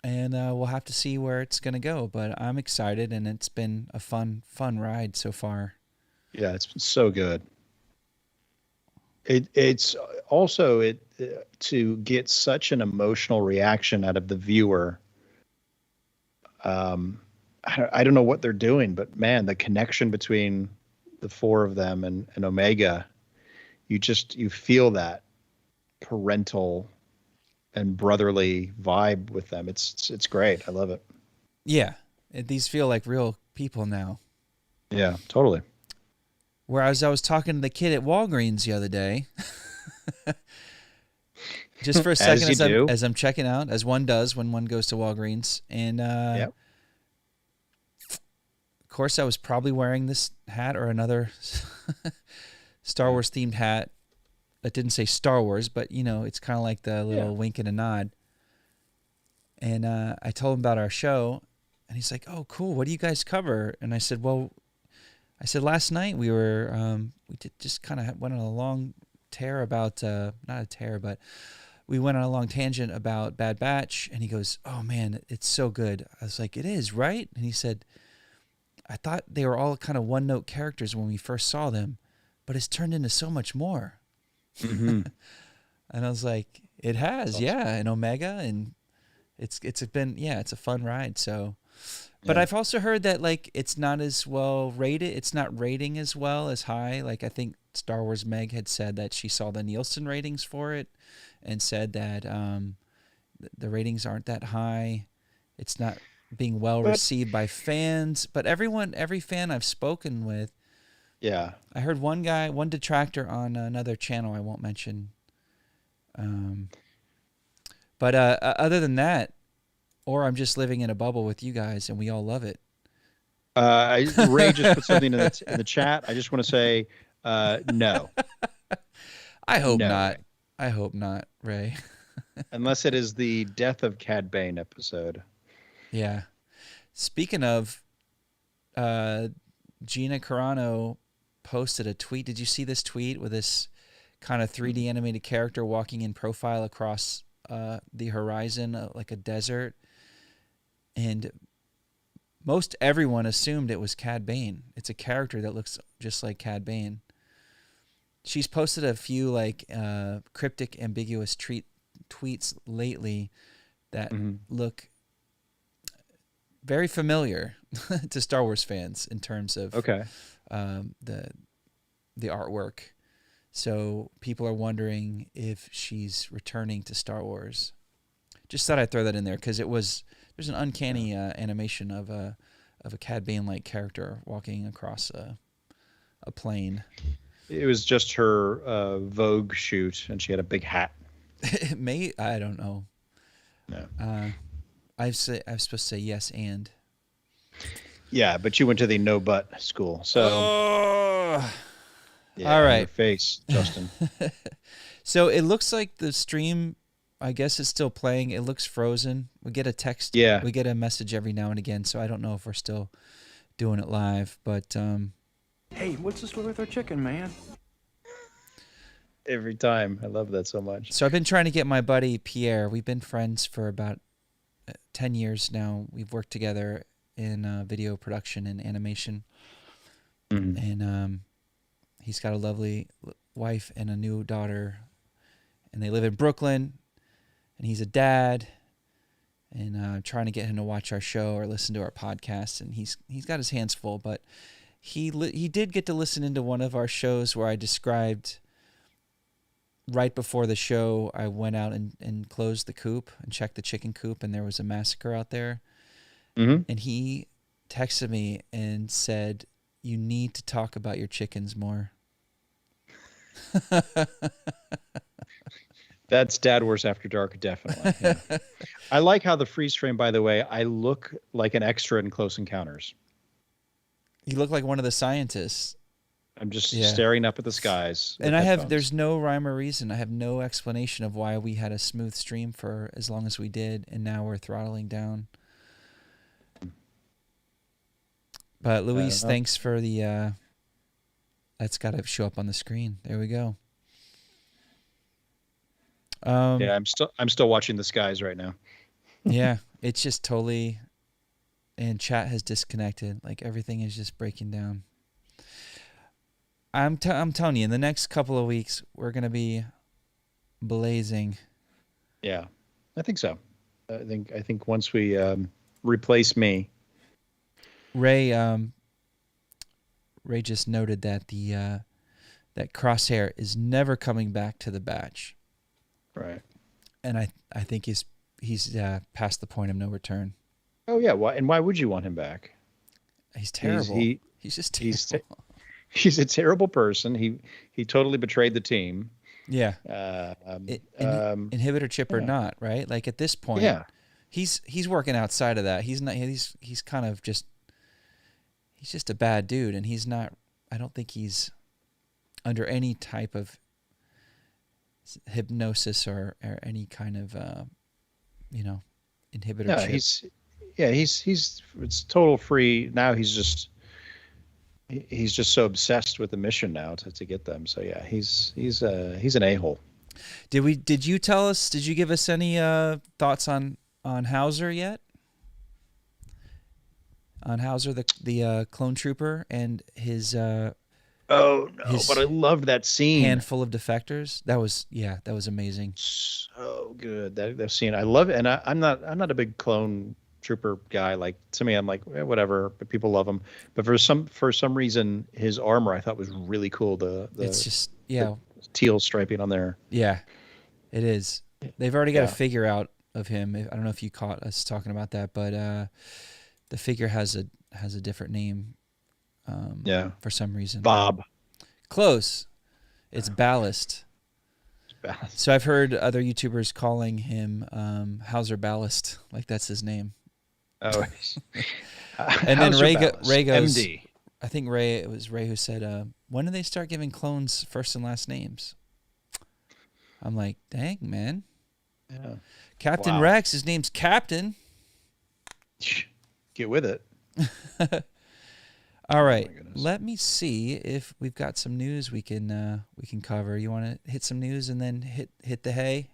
[SPEAKER 13] And we'll have to see where it's going to go. But I'm excited, and it's been a fun ride so far.
[SPEAKER 14] Yeah, it's been so good. It's also to get such an emotional reaction out of the viewer. I don't know what they're doing, but man, the connection between the four of them and Omega, you feel that parental and brotherly vibe with them. It's great. I love it.
[SPEAKER 13] Yeah, these feel like real people now.
[SPEAKER 14] Yeah, totally.
[SPEAKER 13] Whereas I was talking to the kid at Walgreens the other day, just for a second as I'm checking out, as one does when one goes to Walgreens. And of course, I was probably wearing this hat or another Star Wars themed hat that didn't say Star Wars, but it's kind of like the little wink and a nod. And I told him about our show, and he's like, "Oh, cool. What do you guys cover?" And I said, last night we were, we just kind of went on a long tear about, not a tear, but we went on a long tangent about Bad Batch. And he goes, "Oh man, it's so good." I was like, "It is, right?" And he said, "I thought they were all kind of one-note characters when we first saw them, but it's turned into so much more."
[SPEAKER 14] Mm-hmm.
[SPEAKER 13] And I was like, "It has,
[SPEAKER 14] awesome.
[SPEAKER 13] Yeah." And Omega, and it's been, it's a fun ride. So, but I've also heard that like it's not as well rated. It's not rating as well as high. Like I think Star Wars Meg had said that she saw the Nielsen ratings for it, and said that the ratings aren't that high. It's not being well received by fans. But every fan I've spoken with, I heard one detractor on another channel I won't mention. But other than that, or I'm just living in a bubble with you guys and we all love it.
[SPEAKER 14] Ray just put something in the chat. I just want to say no.
[SPEAKER 13] I hope not. Ray. I hope not, Ray.
[SPEAKER 14] Unless it is the Death of Cad Bane episode.
[SPEAKER 13] Yeah. Speaking of, Gina Carano posted a tweet. Did you see this tweet with this kind of 3D animated character walking in profile across the horizon, like a desert? And most everyone assumed it was Cad Bane. It's a character that looks just like Cad Bane. She's posted a few like cryptic, ambiguous tweets lately that look very familiar to Star Wars fans in terms of the artwork. So people are wondering if she's returning to Star Wars. Just thought I'd throw that in there because there's an uncanny animation of a Cad Bane-like character walking across a plane.
[SPEAKER 14] It was just her Vogue shoot, and she had a big hat.
[SPEAKER 13] I don't know.
[SPEAKER 14] No.
[SPEAKER 13] I'm supposed to say yes and.
[SPEAKER 14] Yeah, but you went to the no but school, so. Yeah,
[SPEAKER 13] all right.
[SPEAKER 14] Your face, Justin.
[SPEAKER 13] So it looks like the stream, I guess, is still playing. It looks frozen. We get a text.
[SPEAKER 14] Yeah.
[SPEAKER 13] We get a message every now and again, so I don't know if we're still doing it live, but.
[SPEAKER 2] Hey, what's the story with our chicken, man?
[SPEAKER 14] Every time. I love that so much.
[SPEAKER 13] So I've been trying to get my buddy Pierre. We've been friends for about 10 years now. We've worked together in video production and animation. And he's got a lovely wife and a new daughter. And they live in Brooklyn. And he's a dad. And I'm trying to get him to watch our show or listen to our podcast. And he's got his hands full. But he did get to listen into one of our shows where I described... Right before the show, I went out and closed the coop and checked the chicken coop, and there was a massacre out there. And he texted me and said, "You need to talk about your chickens more."
[SPEAKER 14] That's Dad Wars After Dark, definitely. Yeah. I like how the freeze frame, by the way, I look like an extra in Close Encounters.
[SPEAKER 13] You look like one of the scientists.
[SPEAKER 14] I'm just staring up at the skies.
[SPEAKER 13] And there's no rhyme or reason. I have no explanation of why we had a smooth stream for as long as we did, and now we're throttling down. But Luis, thanks for the, that's got to show up on the screen. There we go.
[SPEAKER 14] Yeah, I'm still watching the skies right now.
[SPEAKER 13] Yeah, it's just totally, and chat has disconnected. Like everything is just breaking down. I'm telling you, in the next couple of weeks, we're going to be blazing.
[SPEAKER 14] Yeah, I think so. I think once we replace me.
[SPEAKER 13] Ray just noted that that Crosshair is never coming back to the batch.
[SPEAKER 14] Right.
[SPEAKER 13] And I think he's past the point of no return.
[SPEAKER 14] Oh yeah, why would you want him back?
[SPEAKER 13] He's terrible. He's just terrible.
[SPEAKER 14] He's a terrible person. He totally betrayed the team.
[SPEAKER 13] Yeah. Inhibitor chip or not, right? Like at this point, he's working outside of that. He's not. He's kind of just. He's just a bad dude, and he's not. I don't think he's under any type of hypnosis or any kind of inhibitor chip.
[SPEAKER 14] He's it's total free now. He's just so obsessed with the mission now to get them. So yeah, he's an a-hole.
[SPEAKER 13] Did you tell us? Did you give us any thoughts on Hauser yet? On Hauser, the clone trooper, and his.
[SPEAKER 14] Oh no! But I loved that scene.
[SPEAKER 13] Handful of defectors. That was amazing.
[SPEAKER 14] So good that scene. I love it, and I'm not a big clone trooper guy. Like to me, I'm like whatever, but people love him. But for some reason, his armor I thought was really cool.
[SPEAKER 13] It's just
[SPEAKER 14] the teal striping on there.
[SPEAKER 13] Yeah, it is. They've already got a figure out of him. I don't know if you caught us talking about that, but the figure has a different name. For some reason.
[SPEAKER 14] Bob.
[SPEAKER 13] Close. It's Ballast. So I've heard other YouTubers calling him Hauser Ballast, like that's his name.
[SPEAKER 14] Oh.
[SPEAKER 13] And then Ray goes,
[SPEAKER 14] MD.
[SPEAKER 13] I think it was Ray who said, when do they start giving clones first and last names? I'm like, dang, man.
[SPEAKER 14] Yeah.
[SPEAKER 13] Captain Rex, his name's Captain.
[SPEAKER 14] Get with it.
[SPEAKER 13] All right, let me see if we've got some news we can cover. You want to hit some news and then hit the hay,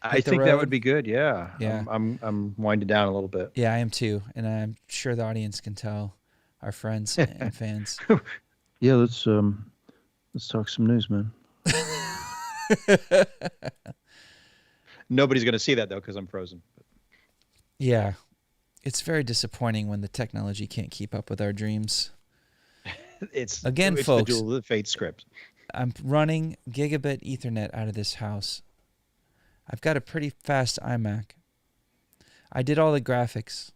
[SPEAKER 14] I think that would be good. Yeah.
[SPEAKER 13] Yeah.
[SPEAKER 14] I'm winding down a little bit.
[SPEAKER 13] Yeah, I am too, and I'm sure the audience can tell, our friends and fans.
[SPEAKER 14] Yeah, let's talk some news, man. Nobody's going to see that though because I'm frozen.
[SPEAKER 13] Yeah, it's very disappointing when the technology can't keep up with our dreams.
[SPEAKER 14] It's
[SPEAKER 13] folks.
[SPEAKER 14] The Duel of the Fate script.
[SPEAKER 13] I'm running gigabit Ethernet out of this house. I've got a pretty fast iMac. I did all the graphics.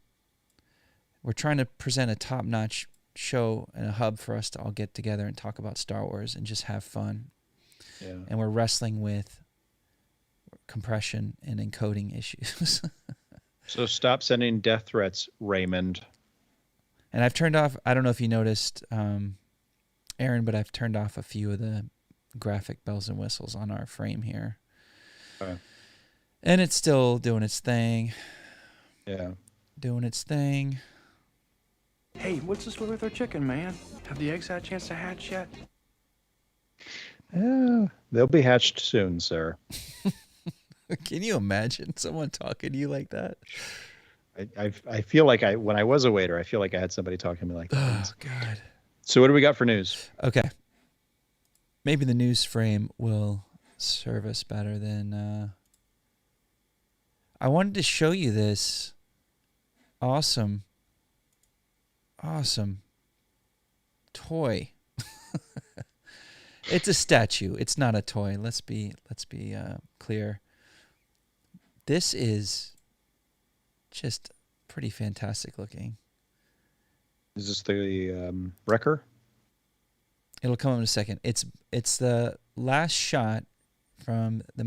[SPEAKER 13] We're trying to present a top-notch show and a hub for us to all get together and talk about Star Wars and just have fun.
[SPEAKER 14] Yeah.
[SPEAKER 13] And we're wrestling with compression and encoding issues.
[SPEAKER 14] So stop sending death threats, Raymond.
[SPEAKER 13] And I've turned off, I don't know if you noticed, Aaron, but I've turned off a few of the graphic bells and whistles on our frame here.
[SPEAKER 14] Okay.
[SPEAKER 13] And it's still doing its thing.
[SPEAKER 14] Yeah.
[SPEAKER 13] Doing its thing.
[SPEAKER 2] Hey, what's the story with our chicken, man? Have the eggs had a chance to hatch yet?
[SPEAKER 14] Yeah, they'll be hatched soon, sir.
[SPEAKER 13] Can you imagine someone talking to you like that?
[SPEAKER 14] I feel like when I was a waiter, I feel like I had somebody talking to me like that.
[SPEAKER 13] Oh, God.
[SPEAKER 14] So what do we got for news?
[SPEAKER 13] Okay. Maybe the news frame will serve us better than... I wanted to show you this awesome toy. It's a statue. It's not a toy. Let's be clear. This is just pretty fantastic looking.
[SPEAKER 14] Is this the Wrecker?
[SPEAKER 13] It'll come in a second. It's the last shot from the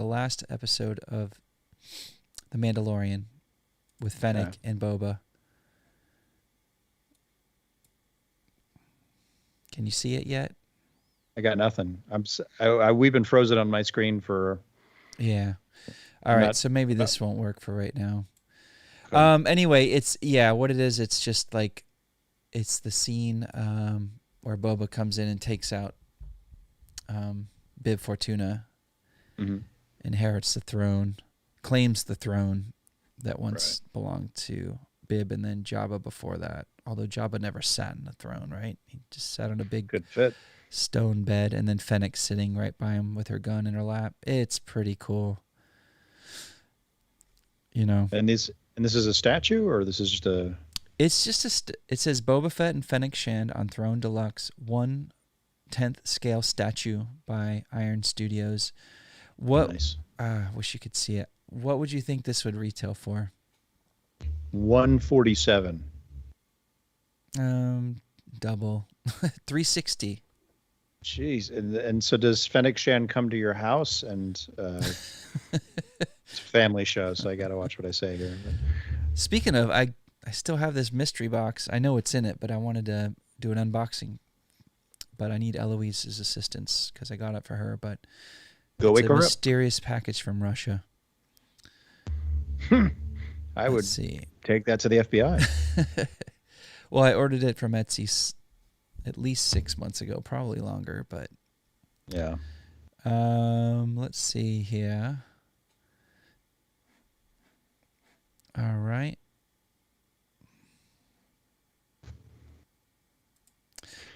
[SPEAKER 13] last episode of The Mandalorian with Fennec and Boba. Can you see it yet?
[SPEAKER 14] I got nothing. We've been frozen on my screen for.
[SPEAKER 13] Yeah. All right. So maybe this won't work for right now. Okay. Anyway, what it is. It's just like, it's the scene where Boba comes in and takes out Bib Fortuna, inherits the throne, claims the throne that once belonged to Bib, and then Jabba before that. Although Jabba never sat in the throne, right? He just sat on a big
[SPEAKER 14] good fit
[SPEAKER 13] stone bed, and then Fennec sitting right by him with her gun in her lap. It's pretty cool. You know.
[SPEAKER 14] And this is a statue, or this is just a...
[SPEAKER 13] It's just it says Boba Fett and Fennec Shand on Throne Deluxe, 1/10 scale statue by Iron Studios. Nice. Wish you could see it. What would you think this would retail for?
[SPEAKER 14] $147.
[SPEAKER 13] Double. $360.
[SPEAKER 14] Jeez, and so does Fennec Shand come to your house? And it's a family show, so I got to watch what I say here.
[SPEAKER 13] Speaking of, I still have this mystery box. I know what's in it, but I wanted to do an unboxing. But I need Eloise's assistance because I got it for her. But
[SPEAKER 14] go wake her up.
[SPEAKER 13] Mysterious package from Russia.
[SPEAKER 14] I would take that to the FBI.
[SPEAKER 13] Well, I ordered it from Etsy at least 6 months ago, probably longer, but
[SPEAKER 14] yeah.
[SPEAKER 13] Let's see here. All right.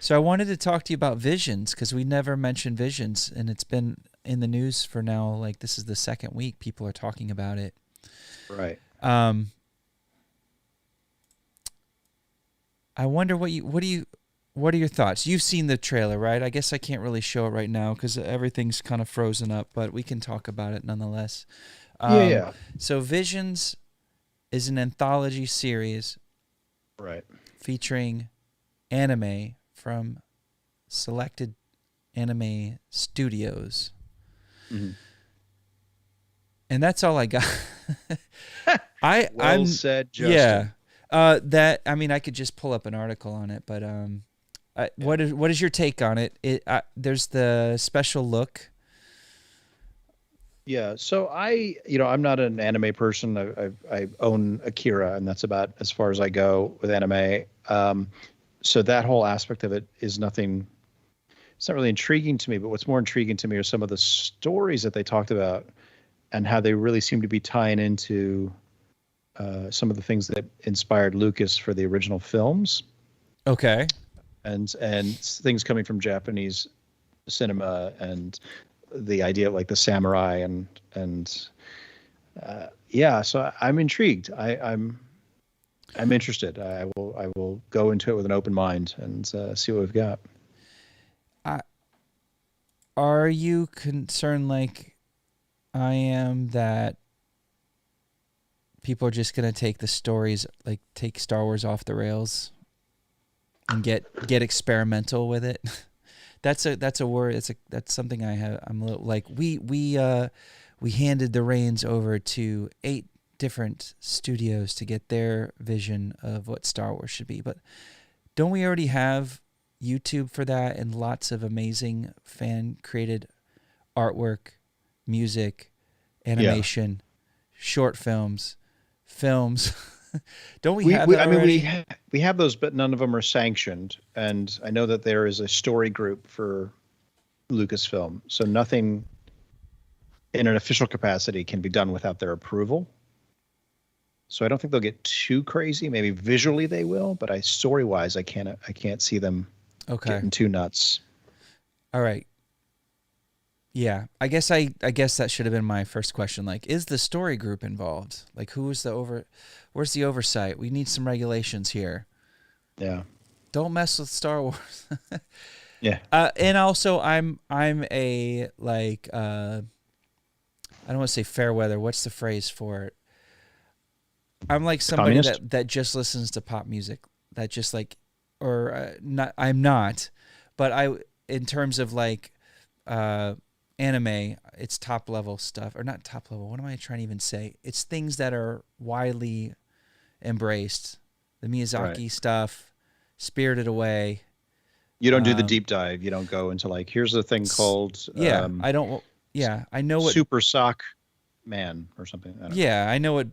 [SPEAKER 13] So I wanted to talk to you about Visions because we never mentioned Visions, and it's been in the news for now. Like, this is the second week people are talking about it.
[SPEAKER 14] Right.
[SPEAKER 13] I wonder what are your thoughts? You've seen the trailer, right? I guess I can't really show it right now because everything's kind of frozen up, but we can talk about it nonetheless.
[SPEAKER 14] Yeah.
[SPEAKER 13] So Visions is an anthology series,
[SPEAKER 14] right,
[SPEAKER 13] featuring anime from selected anime studios.
[SPEAKER 14] Mm-hmm.
[SPEAKER 13] And that's all I got.
[SPEAKER 14] Well said, Justin.
[SPEAKER 13] Yeah. I could just pull up an article on it, but what is your take on it? There's the special look.
[SPEAKER 14] Yeah, so I'm not an anime person. I own Akira, and that's about as far as I go with anime. So that whole aspect of it is nothing. It's not really intriguing to me. But what's more intriguing to me are some of the stories that they talked about and how they really seem to be tying into some of the things that inspired Lucas for the original films.
[SPEAKER 13] Okay.
[SPEAKER 14] And things coming from Japanese cinema and the idea of like the samurai and yeah. So I'm intrigued. I'm interested. I will go into it with an open mind and see what we've got.
[SPEAKER 13] Are you concerned like I am that people are just going to take the stories, like take Star Wars off the rails and get experimental with it? That's a word. That's something I have. I'm a little, like we handed the reins over to 8 different studios to get their vision of what Star Wars should be. But don't we already have YouTube for that and lots of amazing fan-created artwork, music, animation, short films? Don't we have that already?
[SPEAKER 14] I mean, we have those, but none of them are sanctioned. And I know that there is a story group for Lucasfilm, so nothing in an official capacity can be done without their approval. So I don't think they'll get too crazy. Maybe visually they will, but story-wise, I can't see them getting too nuts.
[SPEAKER 13] All right. Yeah, I guess that should have been my first question. Like, is the story group involved? Like, where's the oversight? We need some regulations here.
[SPEAKER 14] Yeah.
[SPEAKER 13] Don't mess with Star Wars.
[SPEAKER 14] Yeah.
[SPEAKER 13] And also, I'm a like I don't want to say fair weather. What's the phrase for it? I'm like somebody that just listens to pop music. That just like, or not. I'm not, but in terms of like anime, it's top level stuff, or not top level. What am I trying to even say? It's things that are widely embraced. The Miyazaki stuff, Spirited Away.
[SPEAKER 14] You don't do the deep dive. You don't go into like, here's a thing called
[SPEAKER 13] I don't. Yeah, I know what
[SPEAKER 14] Super Sock Man or something.
[SPEAKER 13] I know what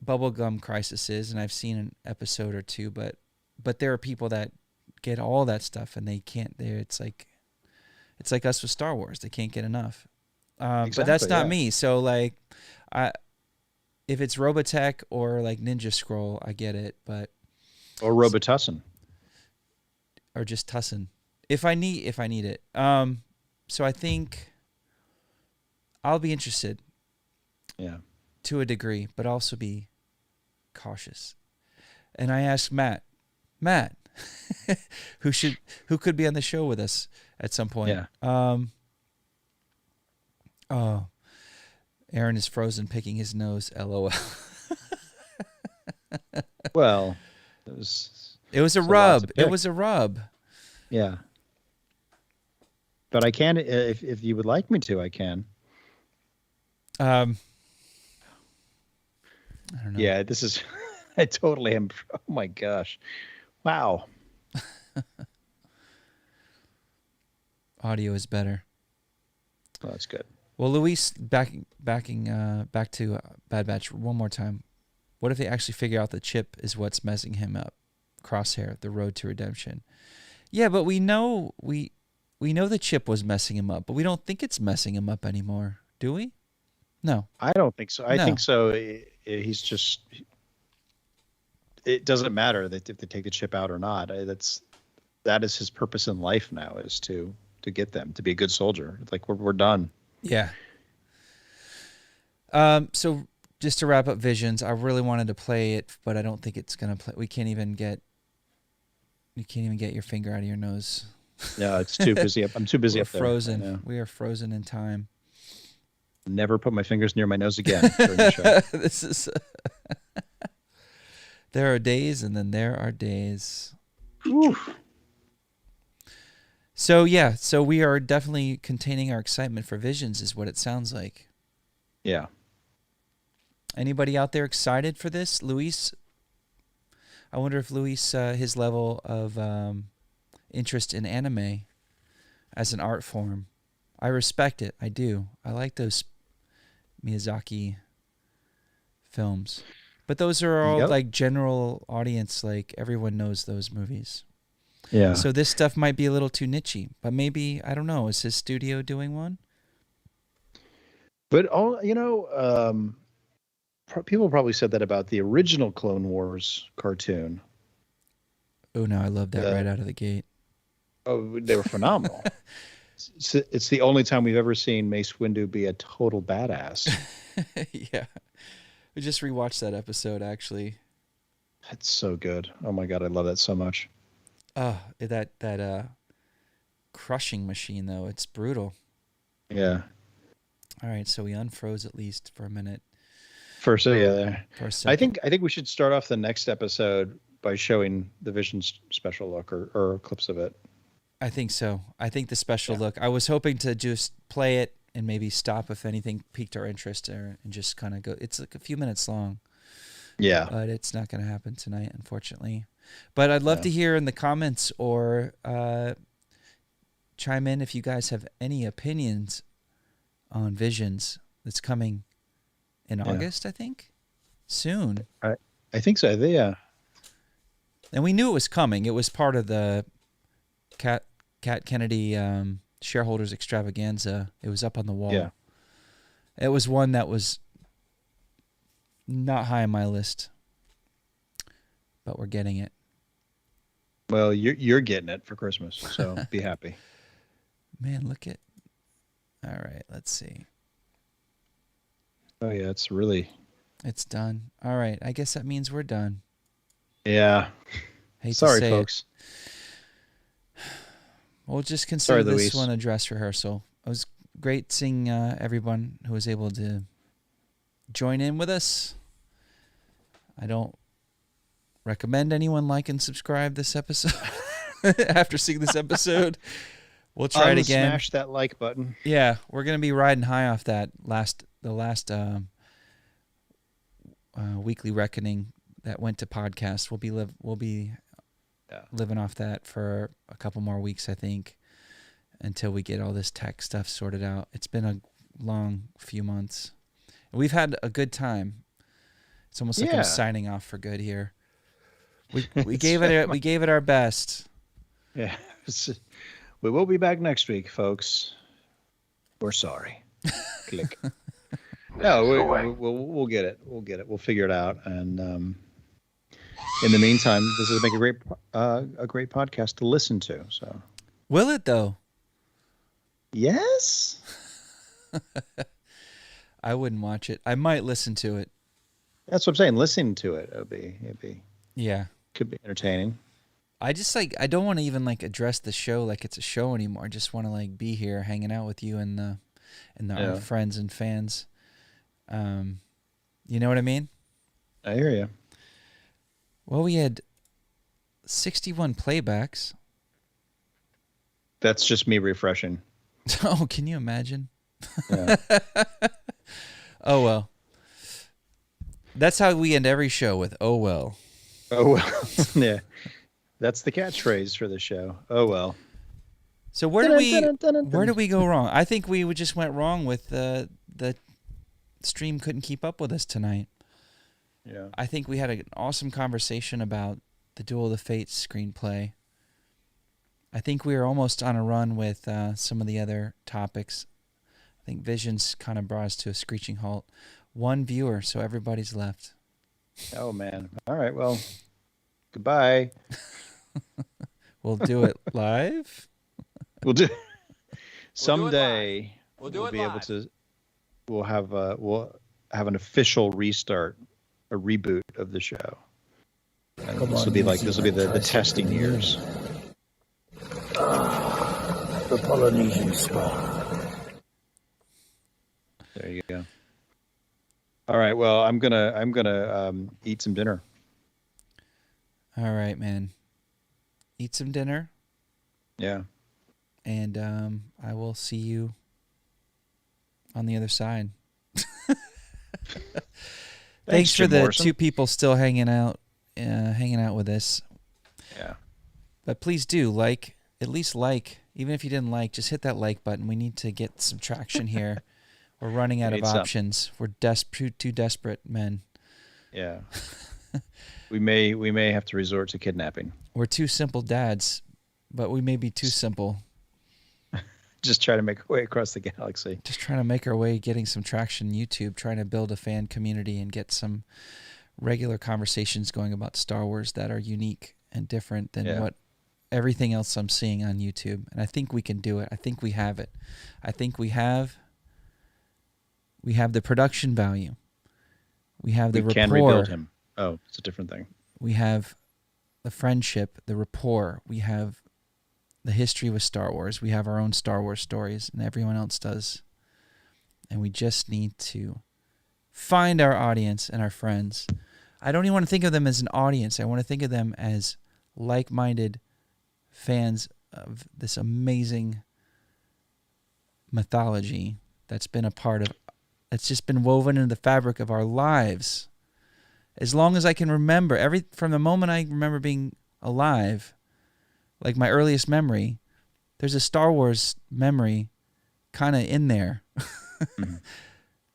[SPEAKER 13] Bubblegum Crisis is, and I've seen an episode or two, but there are people that get all that stuff and they can't. It's like us with Star Wars. They can't get enough. But that's not me. So like, if it's Robotech or like Ninja Scroll, I get it. But
[SPEAKER 14] or Robitussin,
[SPEAKER 13] or just Tussin, if I need it. So I think I'll be interested.
[SPEAKER 14] Yeah.
[SPEAKER 13] To a degree, but also be cautious. And I asked Matt, who could be on the show with us at some point.
[SPEAKER 14] Yeah.
[SPEAKER 13] Aaron is frozen, picking his nose. LOL.
[SPEAKER 14] Well,
[SPEAKER 13] it was a rub. It was a rub.
[SPEAKER 14] Yeah. But I can, if you would like me to, I can.
[SPEAKER 13] I don't know.
[SPEAKER 14] Yeah, this is, I totally am. Oh my gosh. Wow.
[SPEAKER 13] Audio is better.
[SPEAKER 14] Oh, that's good.
[SPEAKER 13] Well, Luis, backing back to Bad Batch one more time. What if they actually figure out the chip is what's messing him up? Crosshair, the road to redemption. Yeah, but we know the chip was messing him up, but we don't think it's messing him up anymore, do we? No.
[SPEAKER 14] I don't think so. I think so. He's just, it doesn't matter that if they take the chip out or not. That is his purpose in life now, is to get them to be a good soldier. It's like we're done.
[SPEAKER 13] Yeah. So just to wrap up Visions, I really wanted to play it, but I don't think it's gonna play. You can't even get your finger out of your nose.
[SPEAKER 14] No, it's too busy. I'm too busy up there.
[SPEAKER 13] Frozen. We are frozen in time.
[SPEAKER 14] Never put my fingers near my nose again during the show.
[SPEAKER 13] This is. There are days, and then there are days.
[SPEAKER 14] Oof.
[SPEAKER 13] So yeah, so we are definitely containing our excitement for Visions, is what it sounds like.
[SPEAKER 14] Yeah.
[SPEAKER 13] Anybody out there excited for this, Luis? I wonder if Luis, his level of interest in anime as an art form. I respect it. I do. I like those Miyazaki films. But those are all like general audience, like everyone knows those movies.
[SPEAKER 14] Yeah.
[SPEAKER 13] So this stuff might be a little too nichey, but maybe, I don't know, is his studio doing one?
[SPEAKER 14] But people probably said that about the original Clone Wars cartoon.
[SPEAKER 13] Oh no, I love that right out of the gate.
[SPEAKER 14] Oh, they were phenomenal. It's the only time we've ever seen Mace Windu be a total badass.
[SPEAKER 13] Yeah. We just rewatched that episode, actually.
[SPEAKER 14] That's so good. Oh my God, I love that so much.
[SPEAKER 13] That crushing machine, though, it's brutal.
[SPEAKER 14] Yeah.
[SPEAKER 13] All right, so we unfroze at least for a minute.
[SPEAKER 14] For a
[SPEAKER 13] second.
[SPEAKER 14] I think we should start off the next episode by showing the Vision special look or clips of it.
[SPEAKER 13] I think so. I think the special look. I was hoping to just play it and maybe stop if anything piqued our interest, and just kind of go. It's like a few minutes long.
[SPEAKER 14] Yeah.
[SPEAKER 13] But it's not going to happen tonight, unfortunately. But I'd love to hear in the comments or chime in if you guys have any opinions on Visions that's coming in August, I think. Soon.
[SPEAKER 14] I think so. Yeah.
[SPEAKER 13] And we knew it was coming. It was part of the Cat Kennedy shareholders extravaganza. It was up on the wall.
[SPEAKER 14] Yeah.
[SPEAKER 13] It was one that was not high on my list, but we're getting it.
[SPEAKER 14] Well, you're getting it for Christmas, so be happy.
[SPEAKER 13] Man, look at. All right, let's see.
[SPEAKER 14] Oh yeah, it's
[SPEAKER 13] done. All right, I guess that means we're done.
[SPEAKER 14] Yeah.
[SPEAKER 13] Sorry,
[SPEAKER 14] folks.
[SPEAKER 13] We'll just consider this one a dress rehearsal. It was great seeing everyone who was able to join in with us. I don't recommend anyone like and subscribe this episode after seeing this episode. We'll try it again.
[SPEAKER 14] Smash that like button.
[SPEAKER 13] Yeah, we're gonna be riding high off the last weekly reckoning that went to podcast. We'll be living off that for a couple more weeks, I think, until we get all this tech stuff sorted out. It's been a long few months. We've had a good time. It's almost like I'm signing off for good here. We gave it our best.
[SPEAKER 14] Yeah. We will be back next week, folks. We're sorry. Click. No, we'll get it. We'll get it. We'll figure it out. And in the meantime, this is a great podcast to listen to. So,
[SPEAKER 13] will it though?
[SPEAKER 14] Yes.
[SPEAKER 13] I wouldn't watch it. I might listen to it.
[SPEAKER 14] That's what I'm saying. Listening to it, it'd be could be entertaining.
[SPEAKER 13] I just I don't want to even address the show like it's a show anymore. I just want to be here hanging out with you and our friends and fans. You know what I mean?
[SPEAKER 14] I hear you.
[SPEAKER 13] Well, we had 61 playbacks.
[SPEAKER 14] That's just me refreshing.
[SPEAKER 13] Oh, can you imagine?
[SPEAKER 14] Yeah.
[SPEAKER 13] Oh well. That's how we end every show with "Oh well."
[SPEAKER 14] Oh well. Yeah. That's the catchphrase for the show. Oh well.
[SPEAKER 13] So where did we go wrong? I think we just went wrong with the stream couldn't keep up with us tonight.
[SPEAKER 14] Yeah.
[SPEAKER 13] I think we had an awesome conversation about the Duel of the Fates screenplay. I think we were almost on a run with some of the other topics. I think Visions kind of brought us to a screeching halt. One viewer, so everybody's left.
[SPEAKER 14] Oh man. All right. Well, goodbye.
[SPEAKER 13] We'll do it live.
[SPEAKER 14] Someday.
[SPEAKER 10] We'll
[SPEAKER 14] be able to. We'll have an official restart, a reboot of the show. And this will be the testing years.
[SPEAKER 5] The Polynesian spa.
[SPEAKER 14] There you go. All right. Well, I'm gonna eat some dinner.
[SPEAKER 13] All right, man. Eat some dinner.
[SPEAKER 14] Yeah.
[SPEAKER 13] And I will see you on the other side. Thanks for the
[SPEAKER 14] Morrison.
[SPEAKER 13] 2 people still hanging out with us.
[SPEAKER 14] Yeah.
[SPEAKER 13] But please do at least even if you didn't just hit that like button. We need to get some traction here. We're running out of options. We're too desperate men.
[SPEAKER 14] Yeah. we may have to resort to kidnapping.
[SPEAKER 13] We're 2 simple dads, but we may be too simple.
[SPEAKER 14] just trying to make our way across the galaxy.
[SPEAKER 13] Just trying to make our way, getting some traction on YouTube, trying to build a fan community and get some regular conversations going about Star Wars that are unique and different than what everything else I'm seeing on YouTube. And I think we can do it. I think we have it. I think we have the production value. We have the rapport.
[SPEAKER 14] We can rebuild him. Oh, it's a different thing.
[SPEAKER 13] We have the friendship, the rapport. We have the history with Star Wars. We have our own Star Wars stories, and everyone else does. And we just need to find our audience and our friends. I don't even want to think of them as an audience. I want to think of them as like-minded fans of this amazing mythology that's been a part of, that's just been woven into the fabric of our lives. As long as I can remember, from the moment I remember being alive, like my earliest memory, there's a Star Wars memory kind of in there.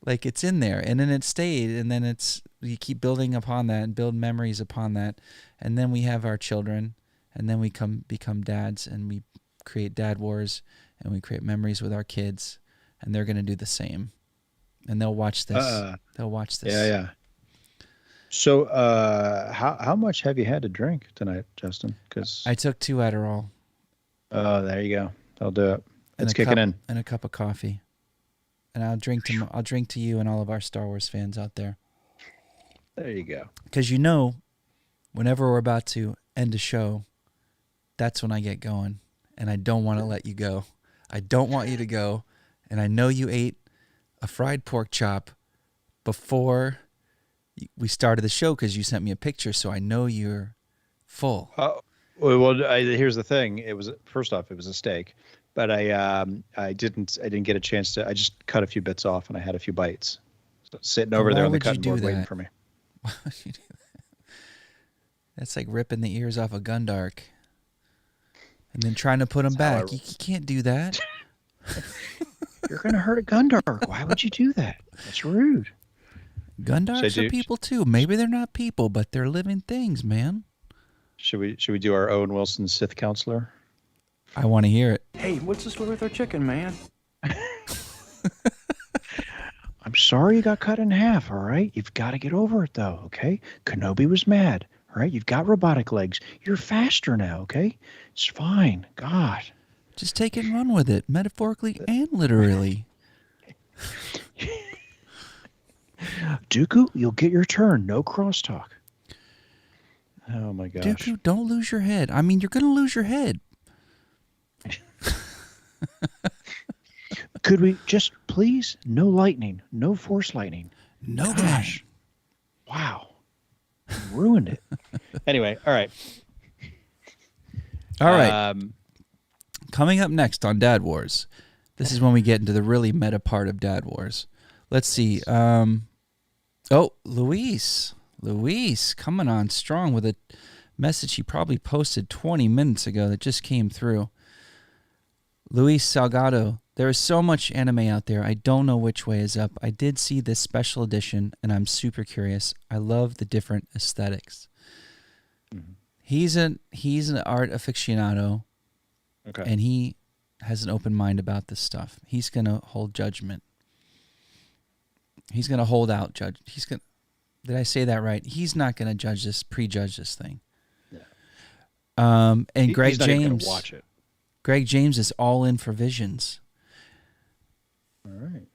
[SPEAKER 13] Like it's in there, and then it stayed, and then you keep building upon that and build memories upon that, and then we have our children, and then we become dads, and we create Dad Wars, and we create memories with our kids, and they're going to do the same, and they'll watch this. They'll watch this.
[SPEAKER 14] Yeah. So, how much have you had to drink tonight, Justin? Because
[SPEAKER 13] I took 2 Adderall.
[SPEAKER 14] Oh, there you go. That'll do it. It's kicking in.
[SPEAKER 13] And a cup of coffee. And I'll drink to you and all of our Star Wars fans out there.
[SPEAKER 14] There you go.
[SPEAKER 13] Because whenever we're about to end a show, that's when I get going, and I don't want to let you go. I don't want you to go, and I know you ate a fried pork chop before we started the show because you sent me a picture, so I know you're full.
[SPEAKER 14] Well, here's the thing. It was, first off, it was a steak, but I didn't get a chance to. I just cut a few bits off, and I had a few bites. So sitting over there on the cutting board waiting for me.
[SPEAKER 13] Why would you do that? That's like ripping the ears off a Gundark and then trying to put them back. You can't do that.
[SPEAKER 14] You're going to hurt a Gundark. Why would you do that? That's rude.
[SPEAKER 13] Gundarks are people too. Maybe they're not people, but they're living things, man.
[SPEAKER 14] Should we do our Owen Wilson Sith counselor?
[SPEAKER 13] I want to hear it.
[SPEAKER 2] Hey, what's the story with our chicken, man?
[SPEAKER 14] I'm sorry you got cut in half, all right? You've got to get over it, though, okay? Kenobi was mad, all right? You've got robotic legs. You're faster now, okay? It's fine. God.
[SPEAKER 13] Just take it and run with it, metaphorically and literally.
[SPEAKER 14] Dooku, you'll get your turn. No crosstalk. Oh, my gosh.
[SPEAKER 13] Dooku, don't lose your head. I mean, you're going to lose your head.
[SPEAKER 14] Could we just please no lightning, no force lightning?
[SPEAKER 13] No
[SPEAKER 14] gosh. Wow. Ruined it. Anyway, all right.
[SPEAKER 13] All right. Coming up next on Dad Wars. This is when we get into the really meta part of Dad Wars. Let's see. Luis coming on strong with a message he probably posted 20 minutes ago that just came through. Luis Salgado, there is so much anime out there. I don't know which way is up. I did see this special edition, and I'm super curious. I love the different aesthetics. Mm-hmm. He's an art aficionado, okay, and he has an open mind about this stuff. He's going to hold judgment. He's going to hold out judge. Did I say that right? He's not going to prejudge this thing. Yeah. And Greg
[SPEAKER 14] James,
[SPEAKER 13] even
[SPEAKER 14] gonna watch it.
[SPEAKER 13] Greg James is all in for Visions.
[SPEAKER 14] All right.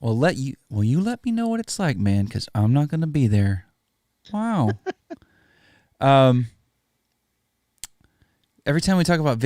[SPEAKER 13] Will you let me know what it's like, man? Because I'm not going to be there. Wow. Every time we talk about Visions,